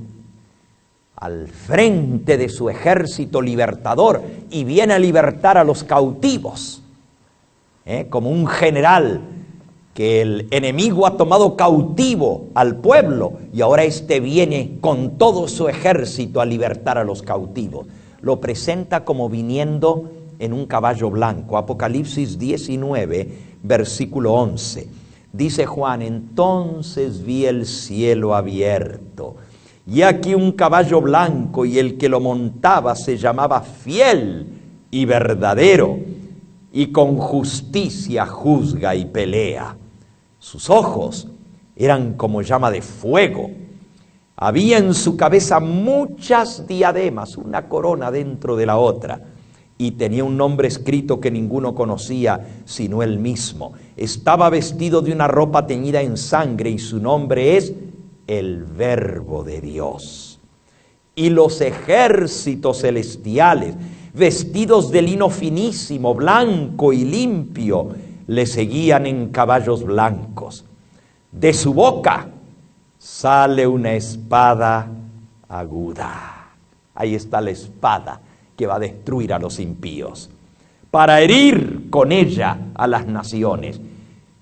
A: frente de su ejército libertador y viene a libertar a los cautivos, como un general que el enemigo ha tomado cautivo al pueblo y ahora éste viene con todo su ejército a libertar a los cautivos. Lo presenta como viniendo en un caballo blanco. Apocalipsis 19, versículo 11. Dice Juan, entonces vi el cielo abierto, y aquí un caballo blanco, y el que lo montaba se llamaba Fiel y Verdadero, y con justicia juzga y pelea. Sus ojos eran como llama de fuego. Había en su cabeza muchas diademas, una corona dentro de la otra, y tenía un nombre escrito que ninguno conocía sino él mismo. Estaba vestido de una ropa teñida en sangre, y su nombre es el Verbo de Dios. Y los ejércitos celestiales, vestidos de lino finísimo, blanco y limpio, le seguían en caballos blancos. De su boca sale una espada aguda. Ahí está la espada que va a destruir a los impíos, para herir con ella a las naciones.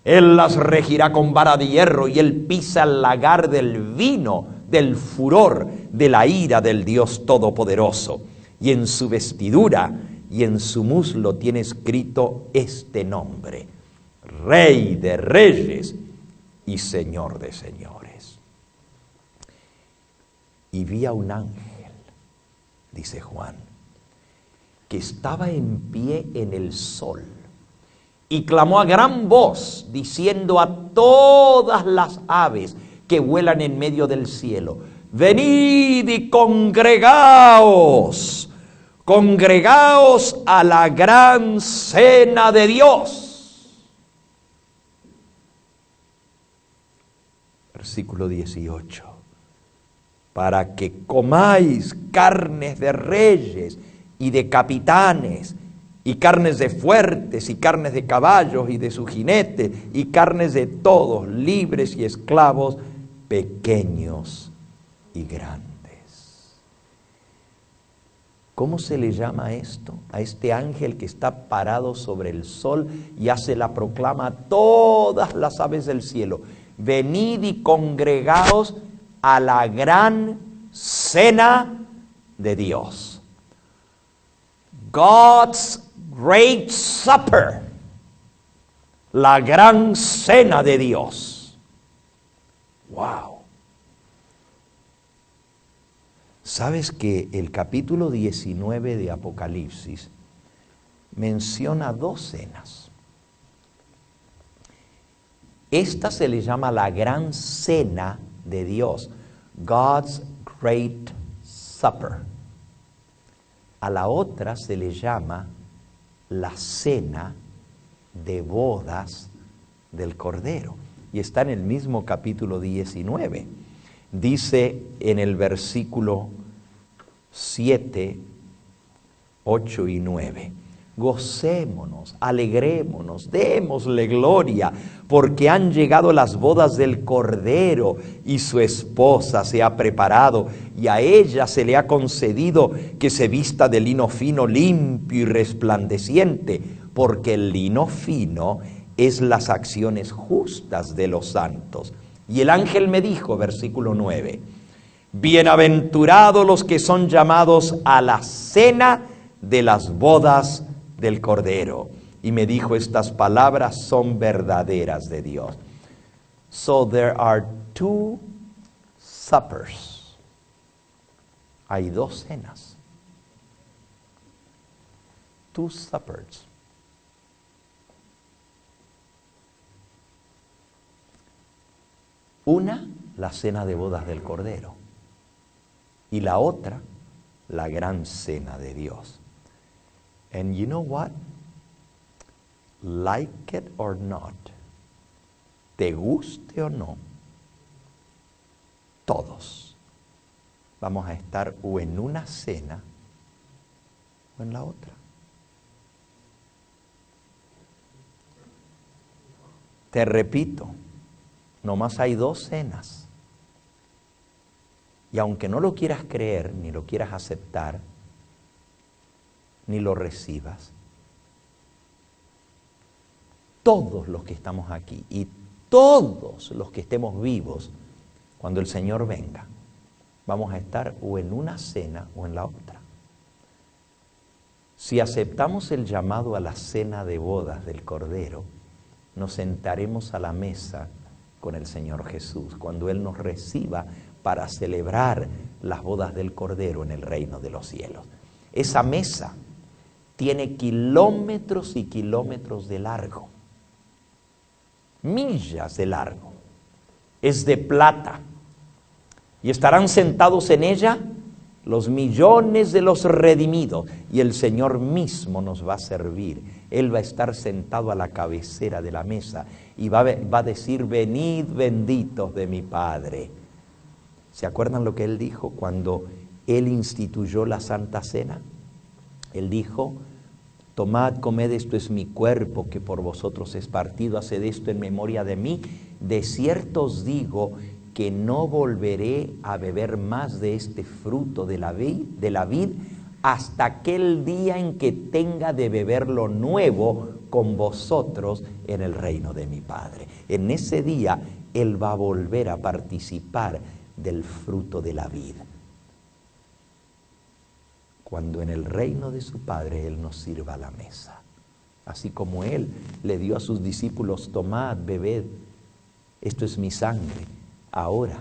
A: Él las regirá con vara de hierro, y él pisa el lagar del vino, del furor, de la ira del Dios Todopoderoso. Y en su vestidura y en su muslo tiene escrito este nombre: Rey de Reyes y Señor de Señores. Y vi a un ángel, dice Juan, que estaba en pie en el sol, y clamó a gran voz, diciendo a todas las aves que vuelan en medio del cielo: venid y congregaos a la gran cena de Dios. Versículo 18. Para que comáis carnes de reyes y de capitanes, y carnes de fuertes, y carnes de caballos y de su jinete, y carnes de todos, libres y esclavos, pequeños y grandes. ¿Cómo se le llama esto? A este ángel que está parado sobre el sol y hace la proclama a todas las aves del cielo: venid y congregaos a la gran cena de Dios. God's Great Supper, la gran cena de Dios. Wow. ¿Sabes que el capítulo 19 de Apocalipsis menciona 2 cenas? Esta se le llama la gran cena de Dios, God's Great Supper. A la otra se le llama la cena de bodas del Cordero. Y está en el mismo capítulo 19. Dice en el versículo 7, 8 y 9. Gocémonos, alegrémonos, démosle gloria, porque han llegado las bodas del Cordero y su esposa se ha preparado, y a ella se le ha concedido que se vista de lino fino, limpio y resplandeciente, porque el lino fino es las acciones justas de los santos. Y el ángel me dijo, versículo 9, bienaventurados los que son llamados a la cena de las bodas del Cordero. Y me dijo, estas palabras son verdaderas de Dios. So there are 2 suppers. Hay 2 cenas. 2 suppers. Una, la cena de bodas del Cordero. Y la otra, la gran cena de Dios. And you know what? Like it or not, te guste o no, todos vamos a estar o en una cena o en la otra. Te repito, nomás hay 2 cenas. Y aunque no lo quieras creer, ni lo quieras aceptar, ni lo recibas, todos los que estamos aquí y todos los que estemos vivos, cuando el Señor venga, vamos a estar o en una cena o en la otra. Si aceptamos el llamado a la cena de bodas del Cordero, nos sentaremos a la mesa con el Señor Jesús, cuando Él nos reciba para celebrar las bodas del Cordero en el reino de los cielos. Esa mesa tiene kilómetros y kilómetros de largo, millas de largo, es de plata, y estarán sentados en ella los millones de los redimidos, y el Señor mismo nos va a servir. Él va a estar sentado a la cabecera de la mesa y va a decir, venid benditos de mi Padre. ¿Se acuerdan lo que Él dijo cuando Él instituyó la Santa Cena? Él dijo, tomad, comed, esto es mi cuerpo que por vosotros es partido, haced esto en memoria de mí. De cierto os digo que no volveré a beber más de este fruto de la vid hasta aquel día en que tenga de beber lo nuevo con vosotros en el reino de mi Padre. En ese día Él va a volver a participar del fruto de la vid, cuando en el reino de su Padre Él nos sirva la mesa. Así como Él le dio a sus discípulos, tomad, bebed, esto es mi sangre. Ahora,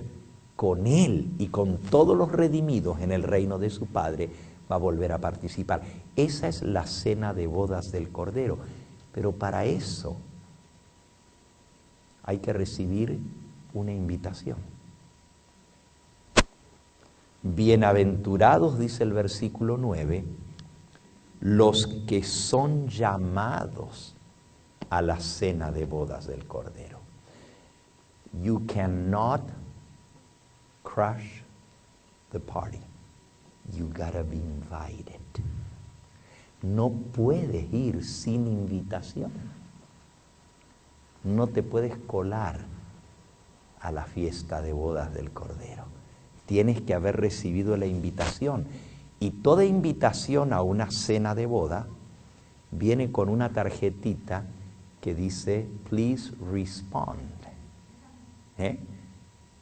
A: con Él y con todos los redimidos en el reino de su Padre, va a volver a participar. Esa es la cena de bodas del Cordero. Pero para eso hay que recibir una invitación. Bienaventurados, dice el versículo 9, los que son llamados a la cena de bodas del Cordero. You cannot crush the party. You gotta be invited. No puedes ir sin invitación. No te puedes colar a la fiesta de bodas del Cordero. Tienes que haber recibido la invitación. Y toda invitación a una cena de boda viene con una tarjetita que dice, please respond.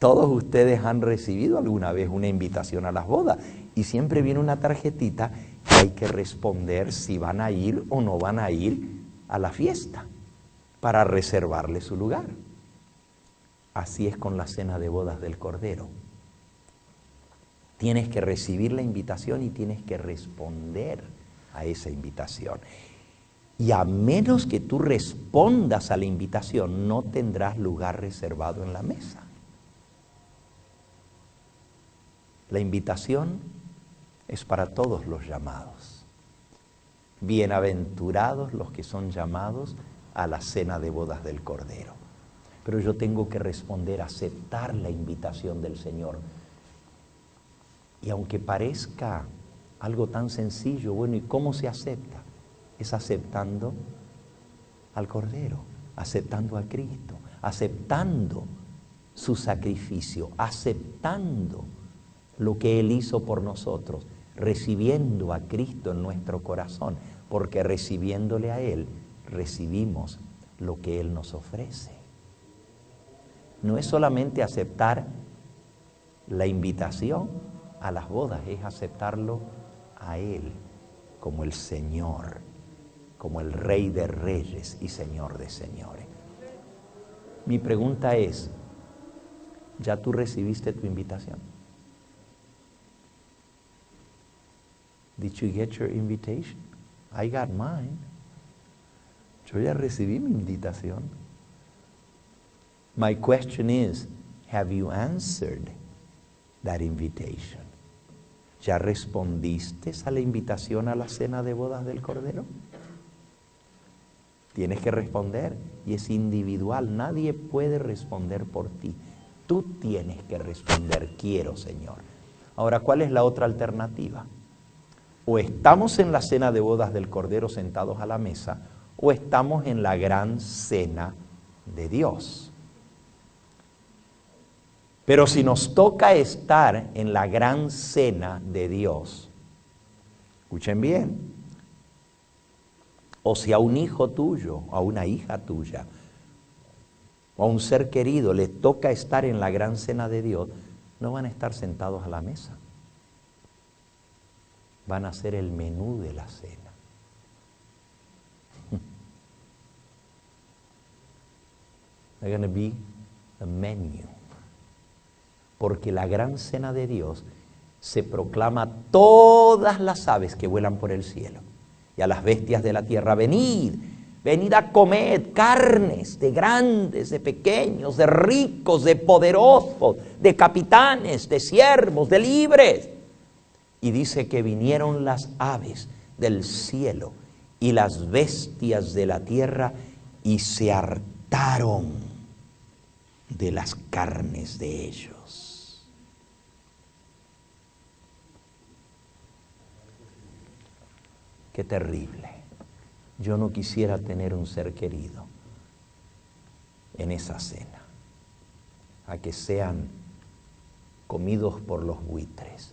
A: Todos ustedes han recibido alguna vez una invitación a las bodas y siempre viene una tarjetita que hay que responder si van a ir o no van a ir a la fiesta para reservarle su lugar. Así es con la cena de bodas del Cordero. Tienes que recibir la invitación y tienes que responder a esa invitación. Y a menos que tú respondas a la invitación, no tendrás lugar reservado en la mesa. La invitación es para todos los llamados. Bienaventurados los que son llamados a la cena de bodas del Cordero. Pero yo tengo que responder, aceptar la invitación del Señor. Y aunque parezca algo tan sencillo, bueno, ¿y cómo se acepta? Es aceptando al Cordero, aceptando a Cristo, aceptando su sacrificio, aceptando lo que Él hizo por nosotros, recibiendo a Cristo en nuestro corazón, porque recibiéndole a Él, recibimos lo que Él nos ofrece. No es solamente aceptar la invitación a las bodas, es aceptarlo a Él como el Señor, como el Rey de Reyes y Señor de Señores. Mi pregunta es, ¿ya tú recibiste tu invitación? Did you get your invitation? I got mine. Yo ya recibí mi invitación. My question is, have you answered that invitation? ¿Ya respondiste a la invitación a la cena de bodas del Cordero? Tienes que responder y es individual. Nadie puede responder por ti. Tú tienes que responder, quiero, Señor. Ahora, ¿cuál es la otra alternativa? O estamos en la cena de bodas del Cordero sentados a la mesa, o estamos en la gran cena de Dios. Pero si nos toca estar en la gran cena de Dios, escuchen bien, o si a un hijo tuyo, a una hija tuya, o a un ser querido le toca estar en la gran cena de Dios, no van a estar sentados a la mesa. Van a hacer el menú de la cena. They're going to be the menu. Porque la gran cena de Dios se proclama a todas las aves que vuelan por el cielo y a las bestias de la tierra: venid, venid a comer carnes de grandes, de pequeños, de ricos, de poderosos, de capitanes, de siervos, de libres. Y dice que vinieron las aves del cielo y las bestias de la tierra y se hartaron de las carnes de ellos. Qué terrible. Yo no quisiera tener un ser querido en esa cena, a que sean comidos por los buitres.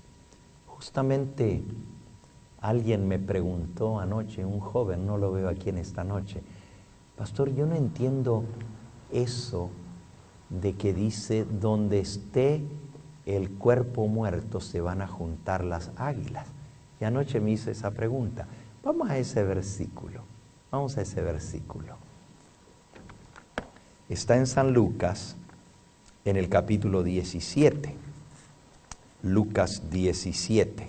A: Justamente alguien me preguntó anoche, un joven, no lo veo aquí en esta noche: pastor, yo no entiendo eso de que dice, donde esté el cuerpo muerto se van a juntar las águilas. Y anoche me hizo esa pregunta. Vamos a ese versículo, vamos a ese versículo. Está en San Lucas, en el capítulo 17. Lucas 17.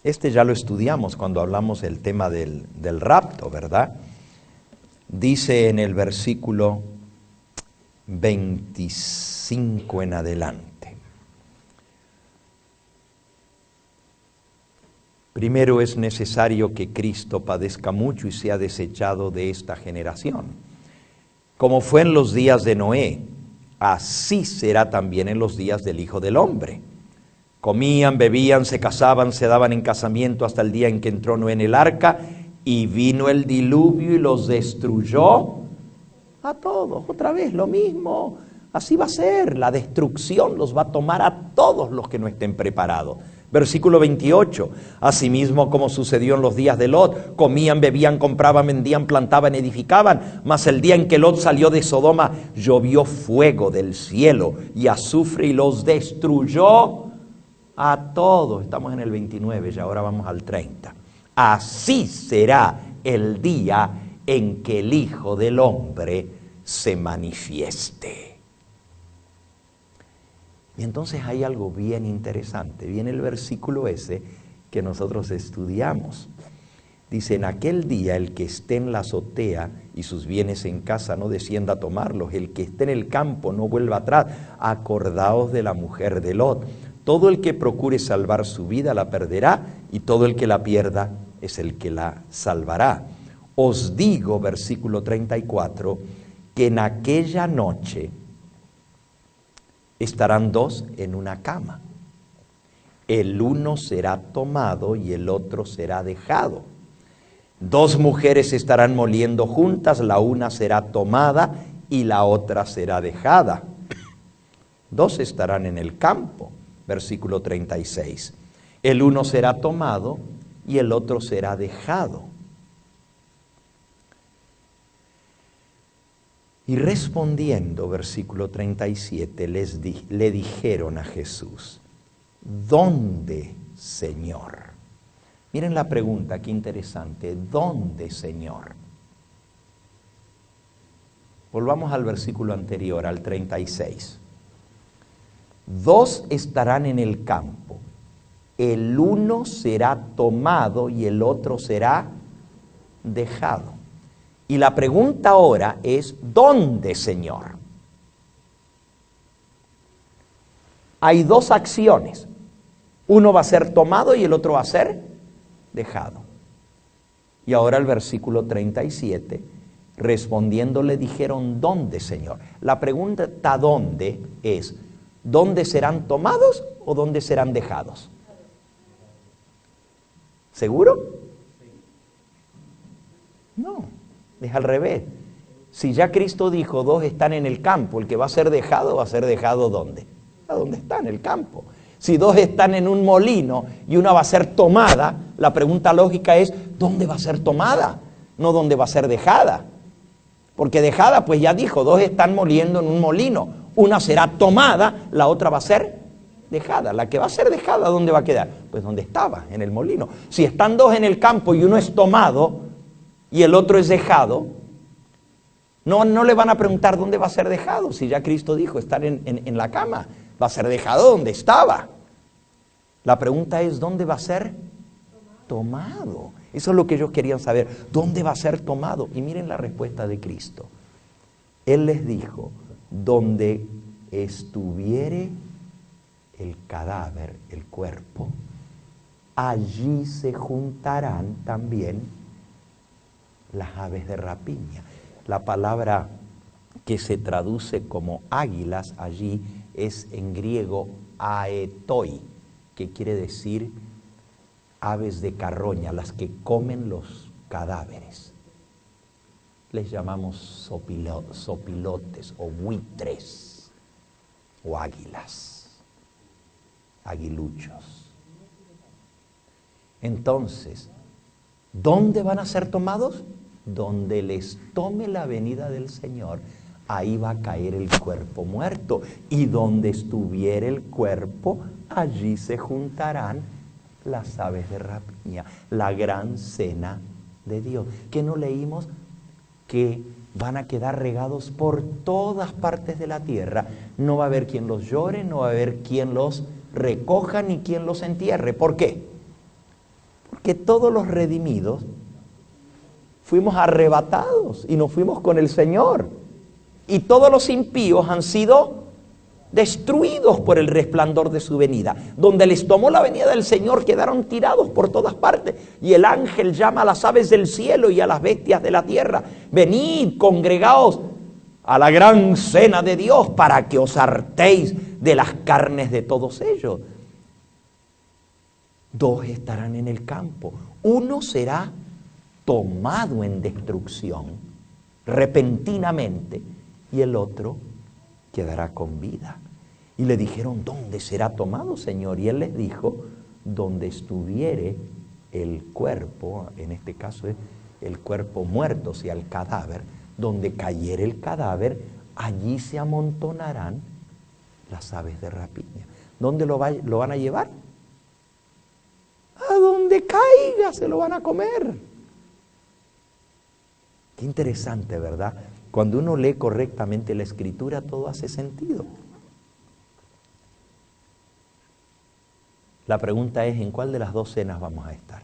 A: Este ya lo estudiamos cuando hablamos del tema del rapto, ¿verdad? Dice en el versículo 25 en adelante: primero es necesario que Cristo padezca mucho y sea desechado de esta generación. Como fue en los días de Noé, así será también en los días del Hijo del Hombre. Comían, bebían, se casaban, se daban en casamiento hasta el día en que entró Noé en el arca, y vino el diluvio y los destruyó a todos. Otra vez lo mismo. Así va a ser. La destrucción los va a tomar a todos los que no estén preparados. Versículo 28, asimismo como sucedió en los días de Lot, comían, bebían, compraban, vendían, plantaban, edificaban, mas el día en que Lot salió de Sodoma, llovió fuego del cielo y azufre y los destruyó a todos. Estamos en el 29 y ahora vamos al 30. Así será el día en que el Hijo del Hombre se manifieste. Y entonces hay algo bien interesante. Viene el versículo ese que nosotros estudiamos. Dice, en aquel día el que esté en la azotea y sus bienes en casa no descienda a tomarlos, el que esté en el campo no vuelva atrás. Acordaos de la mujer de Lot. Todo el que procure salvar su vida la perderá, y todo el que la pierda es el que la salvará. Os digo, versículo 34, que en aquella noche estarán dos en una cama. El uno será tomado y el otro será dejado. Dos mujeres estarán moliendo juntas, la una será tomada y la otra será dejada. Dos estarán en el campo, versículo 36. El uno será tomado y el otro será dejado. Y respondiendo, versículo 37, le dijeron a Jesús, ¿dónde, Señor? Miren la pregunta, qué interesante. ¿Dónde, Señor? Volvamos al versículo anterior, al 36. Dos estarán en el campo. El uno será tomado y el otro será dejado. Y la pregunta ahora es, ¿dónde, Señor? Hay dos acciones. Uno va a ser tomado y el otro va a ser dejado. Y ahora el versículo 37, respondiendo le dijeron, ¿dónde, Señor? La pregunta ¿dónde? Es, ¿dónde serán tomados o dónde serán dejados? ¿Seguro? No, es al revés. Si ya Cristo dijo, dos están en el campo, el que va a ser dejado ¿dónde? ¿A dónde está? En el campo. Si dos están en un molino y una va a ser tomada, la pregunta lógica es, ¿dónde va a ser tomada? No dónde va a ser dejada. Porque dejada, pues ya dijo, dos están moliendo en un molino. Una será tomada, la otra va a ser dejada. La que va a ser dejada, ¿dónde va a quedar? Pues donde estaba, en el molino. Si están dos en el campo y uno es tomado y el otro es dejado, no le van a preguntar dónde va a ser dejado. Si ya Cristo dijo, estar en la cama. Va a ser dejado donde estaba. La pregunta es, ¿dónde va a ser tomado? Eso es lo que ellos querían saber. ¿Dónde va a ser tomado? Y miren la respuesta de Cristo. Él les dijo, donde estuviere el cadáver, el cuerpo, allí se juntarán también las aves de rapiña. La palabra que se traduce como águilas allí es en griego aetoi, que quiere decir aves de carroña, las que comen los cadáveres. Les llamamos sopilotes o buitres o águilas, aguiluchos. Entonces, ¿dónde van a ser tomados? Donde les tome la venida del Señor, ahí va a caer el cuerpo muerto. Y donde estuviera el cuerpo, allí se juntarán las aves de rapiña, la gran cena de Dios. ¿Qué no leímos? Que van a quedar regados por todas partes de la tierra. No va a haber quien los llore, no va a haber quien los recoja ni quien los entierre. ¿Por qué? Porque todos los redimidos fuimos arrebatados y nos fuimos con el Señor. Y todos los impíos han sido destruidos por el resplandor de su venida. Donde les tomó la venida del Señor, quedaron tirados por todas partes. Y el ángel llama a las aves del cielo y a las bestias de la tierra: venid, congregaos a la gran cena de Dios, para que os hartéis de las carnes de todos ellos. Dos estarán en el campo. Uno será tomado en destrucción repentinamente, y el otro quedará con vida. Y le dijeron, ¿dónde será tomado, Señor? Y él les dijo, donde estuviere el cuerpo, en este caso es el cuerpo muerto, o sea, el cadáver, donde cayere el cadáver, allí se amontonarán las aves de rapiña. ¿Dónde lo van a llevar? A donde caiga se lo van a comer. Qué interesante, ¿verdad? Cuando uno lee correctamente la Escritura, todo hace sentido. La pregunta es, ¿en cuál de las dos cenas vamos a estar?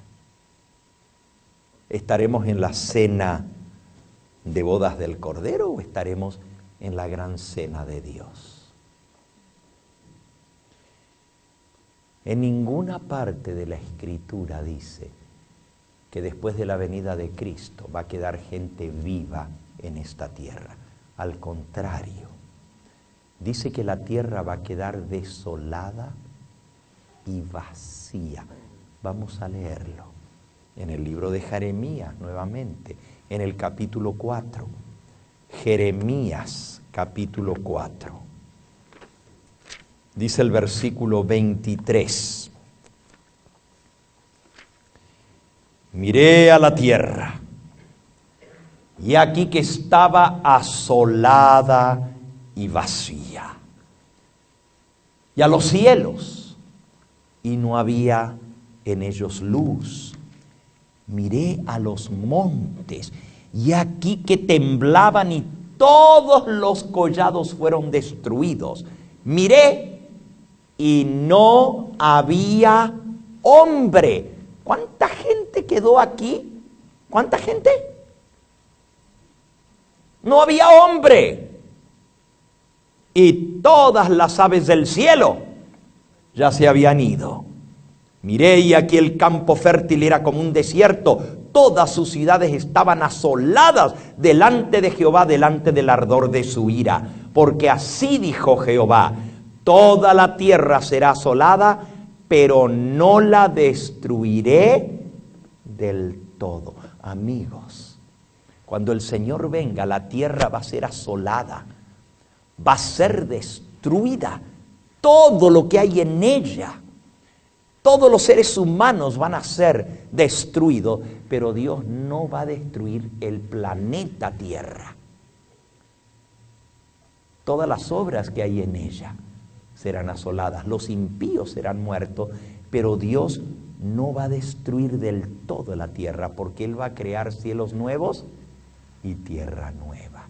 A: ¿Estaremos en la cena de bodas del Cordero o estaremos en la gran cena de Dios? En ninguna parte de la Escritura dice que después de la venida de Cristo va a quedar gente viva en esta tierra. Al contrario, dice que la tierra va a quedar desolada y vacía. Vamos a leerlo en el libro de Jeremías nuevamente, en el capítulo 4. Jeremías, capítulo 4. Dice el versículo 23. Miré a la tierra, y aquí que estaba asolada y vacía, y a los cielos, y no había en ellos luz. Miré a los montes, y aquí que temblaban y todos los collados fueron destruidos. Miré y no había hombre. ¿Cuánta gente quedó aquí? ¿Cuánta gente? No había hombre. Y todas las aves del cielo ya se habían ido. Miré y aquí el campo fértil era como un desierto. Todas sus ciudades estaban asoladas delante de Jehová, delante del ardor de su ira. Porque así dijo Jehová: toda la tierra será asolada, pero no la destruiré del todo. Amigos, cuando el Señor venga, la tierra va a ser asolada, va a ser destruida. Todo lo que hay en ella, todos los seres humanos van a ser destruidos, pero Dios no va a destruir el planeta Tierra. Todas las obras que hay en ella serán asoladas, los impíos serán muertos, pero Dios no va a destruir del todo la tierra, porque Él va a crear cielos nuevos y tierra nueva.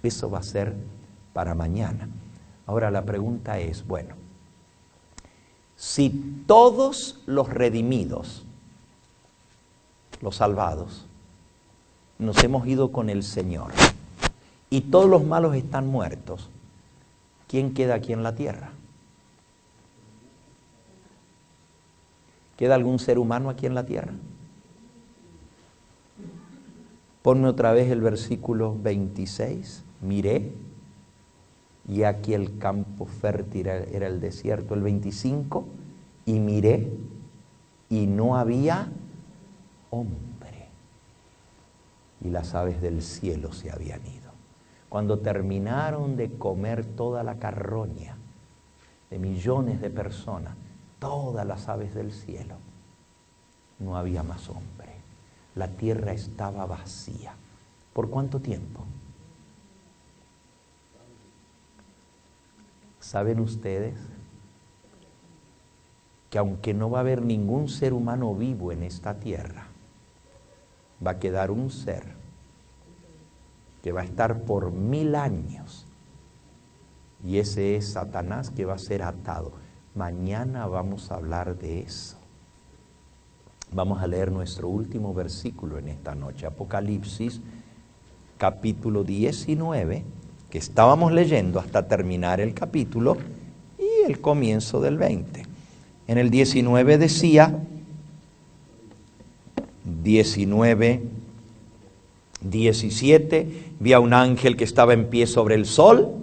A: Eso va a ser para mañana. Ahora la pregunta es, bueno, si todos los redimidos, los salvados, nos hemos ido con el Señor y todos los malos están muertos, ¿quién queda aquí en la tierra? ¿Queda algún ser humano aquí en la tierra? Ponme otra vez el versículo 26. Miré y aquí el campo fértil era el desierto. El 25. Y miré y no había hombre, y las aves del cielo se habían ido. Cuando terminaron de comer toda la carroña de millones de personas, todas las aves del cielo, no había más hombre. La tierra estaba vacía. ¿Por cuánto tiempo? ¿Saben ustedes que aunque no va a haber ningún ser humano vivo en esta tierra, va a quedar un ser que va a estar por 1000 años? Y ese es Satanás, que va a ser atado. Mañana vamos a hablar de eso. Vamos a leer nuestro último versículo en esta noche, Apocalipsis, capítulo 19, que estábamos leyendo hasta terminar el capítulo y el comienzo del 20. En el 19 decía, 17, vi a un ángel que estaba en pie sobre el sol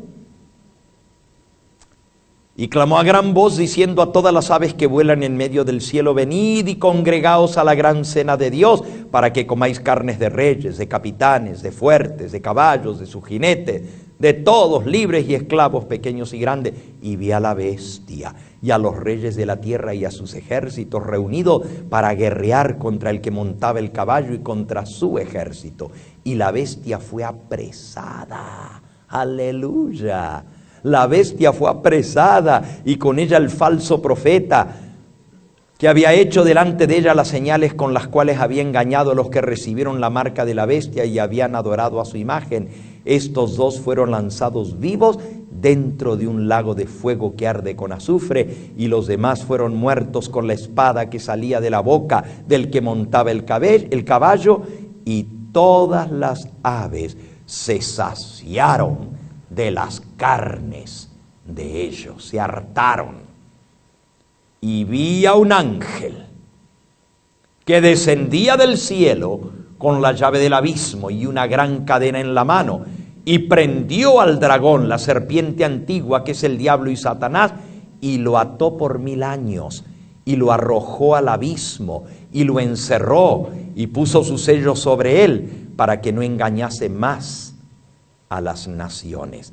A: y clamó a gran voz diciendo a todas las aves que vuelan en medio del cielo: venid y congregaos a la gran cena de Dios, para que comáis carnes de reyes, de capitanes, de fuertes, de caballos, de sus jinetes, de todos, libres y esclavos, pequeños y grandes. Y vi a la bestia y a los reyes de la tierra y a sus ejércitos reunidos para guerrear contra el que montaba el caballo y contra su ejército. Y la bestia fue apresada. ¡Aleluya! La bestia fue apresada, y con ella el falso profeta, que había hecho delante de ella las señales con las cuales había engañado a los que recibieron la marca de la bestia y habían adorado a su imagen. Estos dos fueron lanzados vivos dentro de un lago de fuego que arde con azufre, y los demás fueron muertos con la espada que salía de la boca del que montaba el caballo, y todas las aves se saciaron de las carnes de ellos, se hartaron. Y vi a un ángel que descendía del cielo con la llave del abismo y una gran cadena en la mano, y prendió al dragón, la serpiente antigua, que es el diablo y Satanás, y lo ató por 1000 años, y lo arrojó al abismo, y lo encerró, y puso su sello sobre él, para que no engañase más a las naciones,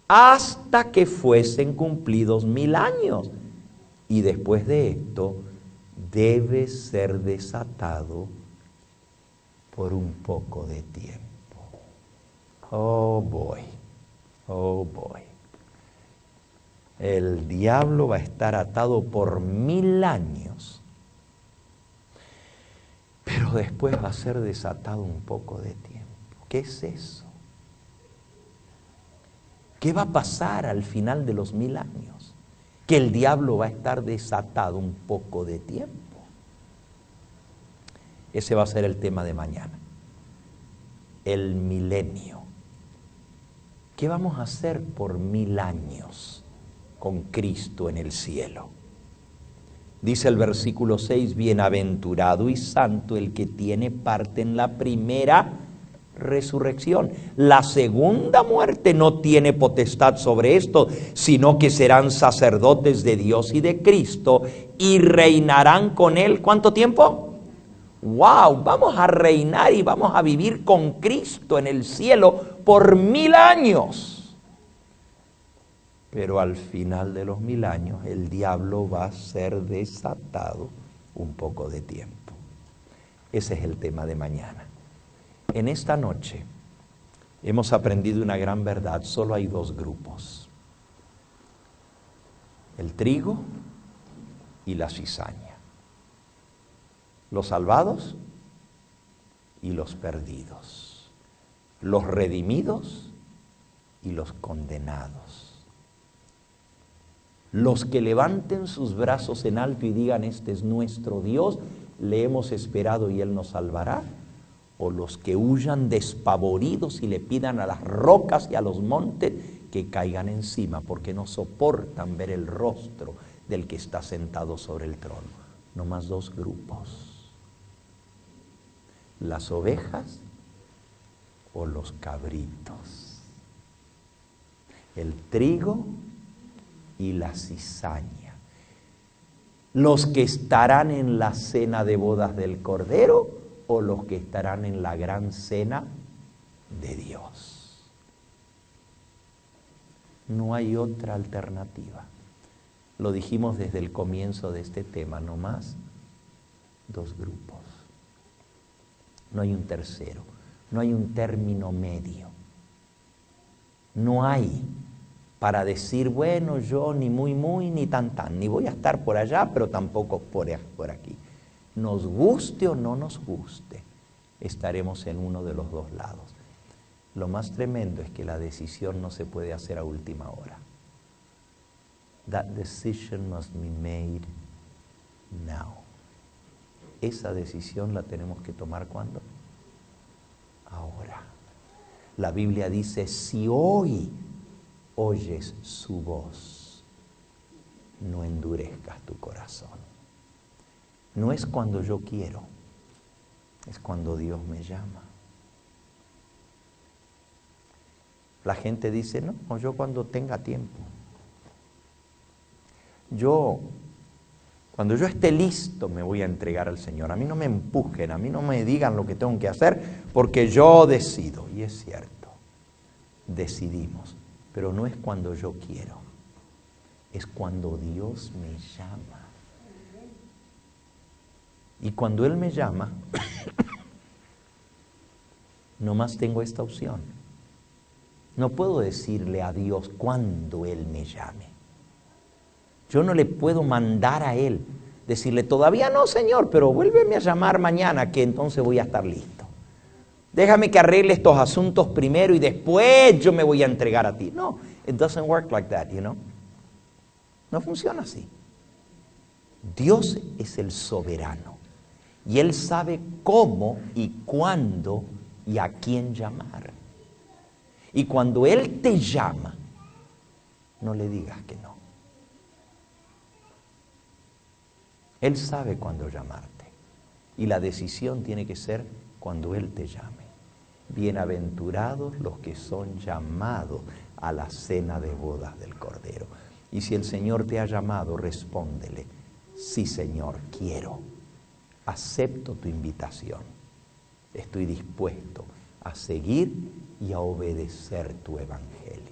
A: hasta que fuesen cumplidos 1000 años. Y después de esto, debe ser desatado por un poco de tiempo. Oh boy, oh boy. El diablo va a estar atado por 1000 años, pero después va a ser desatado un poco de tiempo. ¿Qué es eso? ¿Qué va a pasar al final de los 1000 años? Que el diablo va a estar desatado un poco de tiempo. Ese va a ser el tema de mañana. El milenio. ¿Qué vamos a hacer por 1000 años con Cristo en el cielo? Dice el versículo 6, bienaventurado y santo el que tiene parte en la primera resurrección. La segunda muerte no tiene potestad sobre esto, sino que serán sacerdotes de Dios y de Cristo y reinarán con Él. ¿Cuánto tiempo? ¡Wow! Vamos a reinar y vamos a vivir con Cristo en el cielo por 1000 años. Pero al final de los 1000 años el diablo va a ser desatado un poco de tiempo. Ese es el tema de mañana. En esta noche hemos aprendido una gran verdad. Solo hay 2 grupos: el trigo y la cizaña. Los salvados y los perdidos. Los redimidos y los condenados. Los que levanten sus brazos en alto y digan: este es nuestro Dios, le hemos esperado y Él nos salvará. O los que huyan despavoridos y le pidan a las rocas y a los montes que caigan encima, porque no soportan ver el rostro del que está sentado sobre el trono. No más 2 grupos: las ovejas o los cabritos, el trigo y la cizaña. Los que estarán en la cena de bodas del Cordero o los que estarán en la gran cena de Dios. No hay otra alternativa. Lo dijimos desde el comienzo de este tema, no más 2 grupos. No hay un tercero, no hay un término medio. No hay para decir, bueno, yo ni muy ni tan ni voy a estar por allá, pero tampoco por aquí. Nos guste o no nos guste, estaremos en uno de los 2 lados. Lo más tremendo es que la decisión no se puede hacer a última hora. That decision must be made now. Esa decisión la tenemos que tomar ¿cuándo? Ahora. La Biblia dice, si hoy oyes su voz, no endurezcas tu corazón. No es cuando yo quiero, es cuando Dios me llama. La gente dice, no, yo cuando tenga tiempo. Cuando yo esté listo me voy a entregar al Señor. A mí no me empujen, a mí no me digan lo que tengo que hacer, porque yo decido. Y es cierto, decidimos, pero no es cuando yo quiero, es cuando Dios me llama. Y cuando Él me llama, nomás tengo esta opción. No puedo decirle a Dios cuando Él me llame. Yo no le puedo mandar a Él, decirle, todavía no, Señor, pero vuélveme a llamar mañana, que entonces voy a estar listo. Déjame que arregle estos asuntos primero y después yo me voy a entregar a ti. No, it doesn't work like that, you know. No funciona así. Dios es el soberano y Él sabe cómo y cuándo y a quién llamar. Y cuando Él te llama, no le digas que no. Él sabe cuándo llamarte y la decisión tiene que ser cuando Él te llame. Bienaventurados los que son llamados a la cena de bodas del Cordero. Y si el Señor te ha llamado, respóndele: sí, Señor, quiero. Acepto tu invitación. Estoy dispuesto a seguir y a obedecer tu evangelio.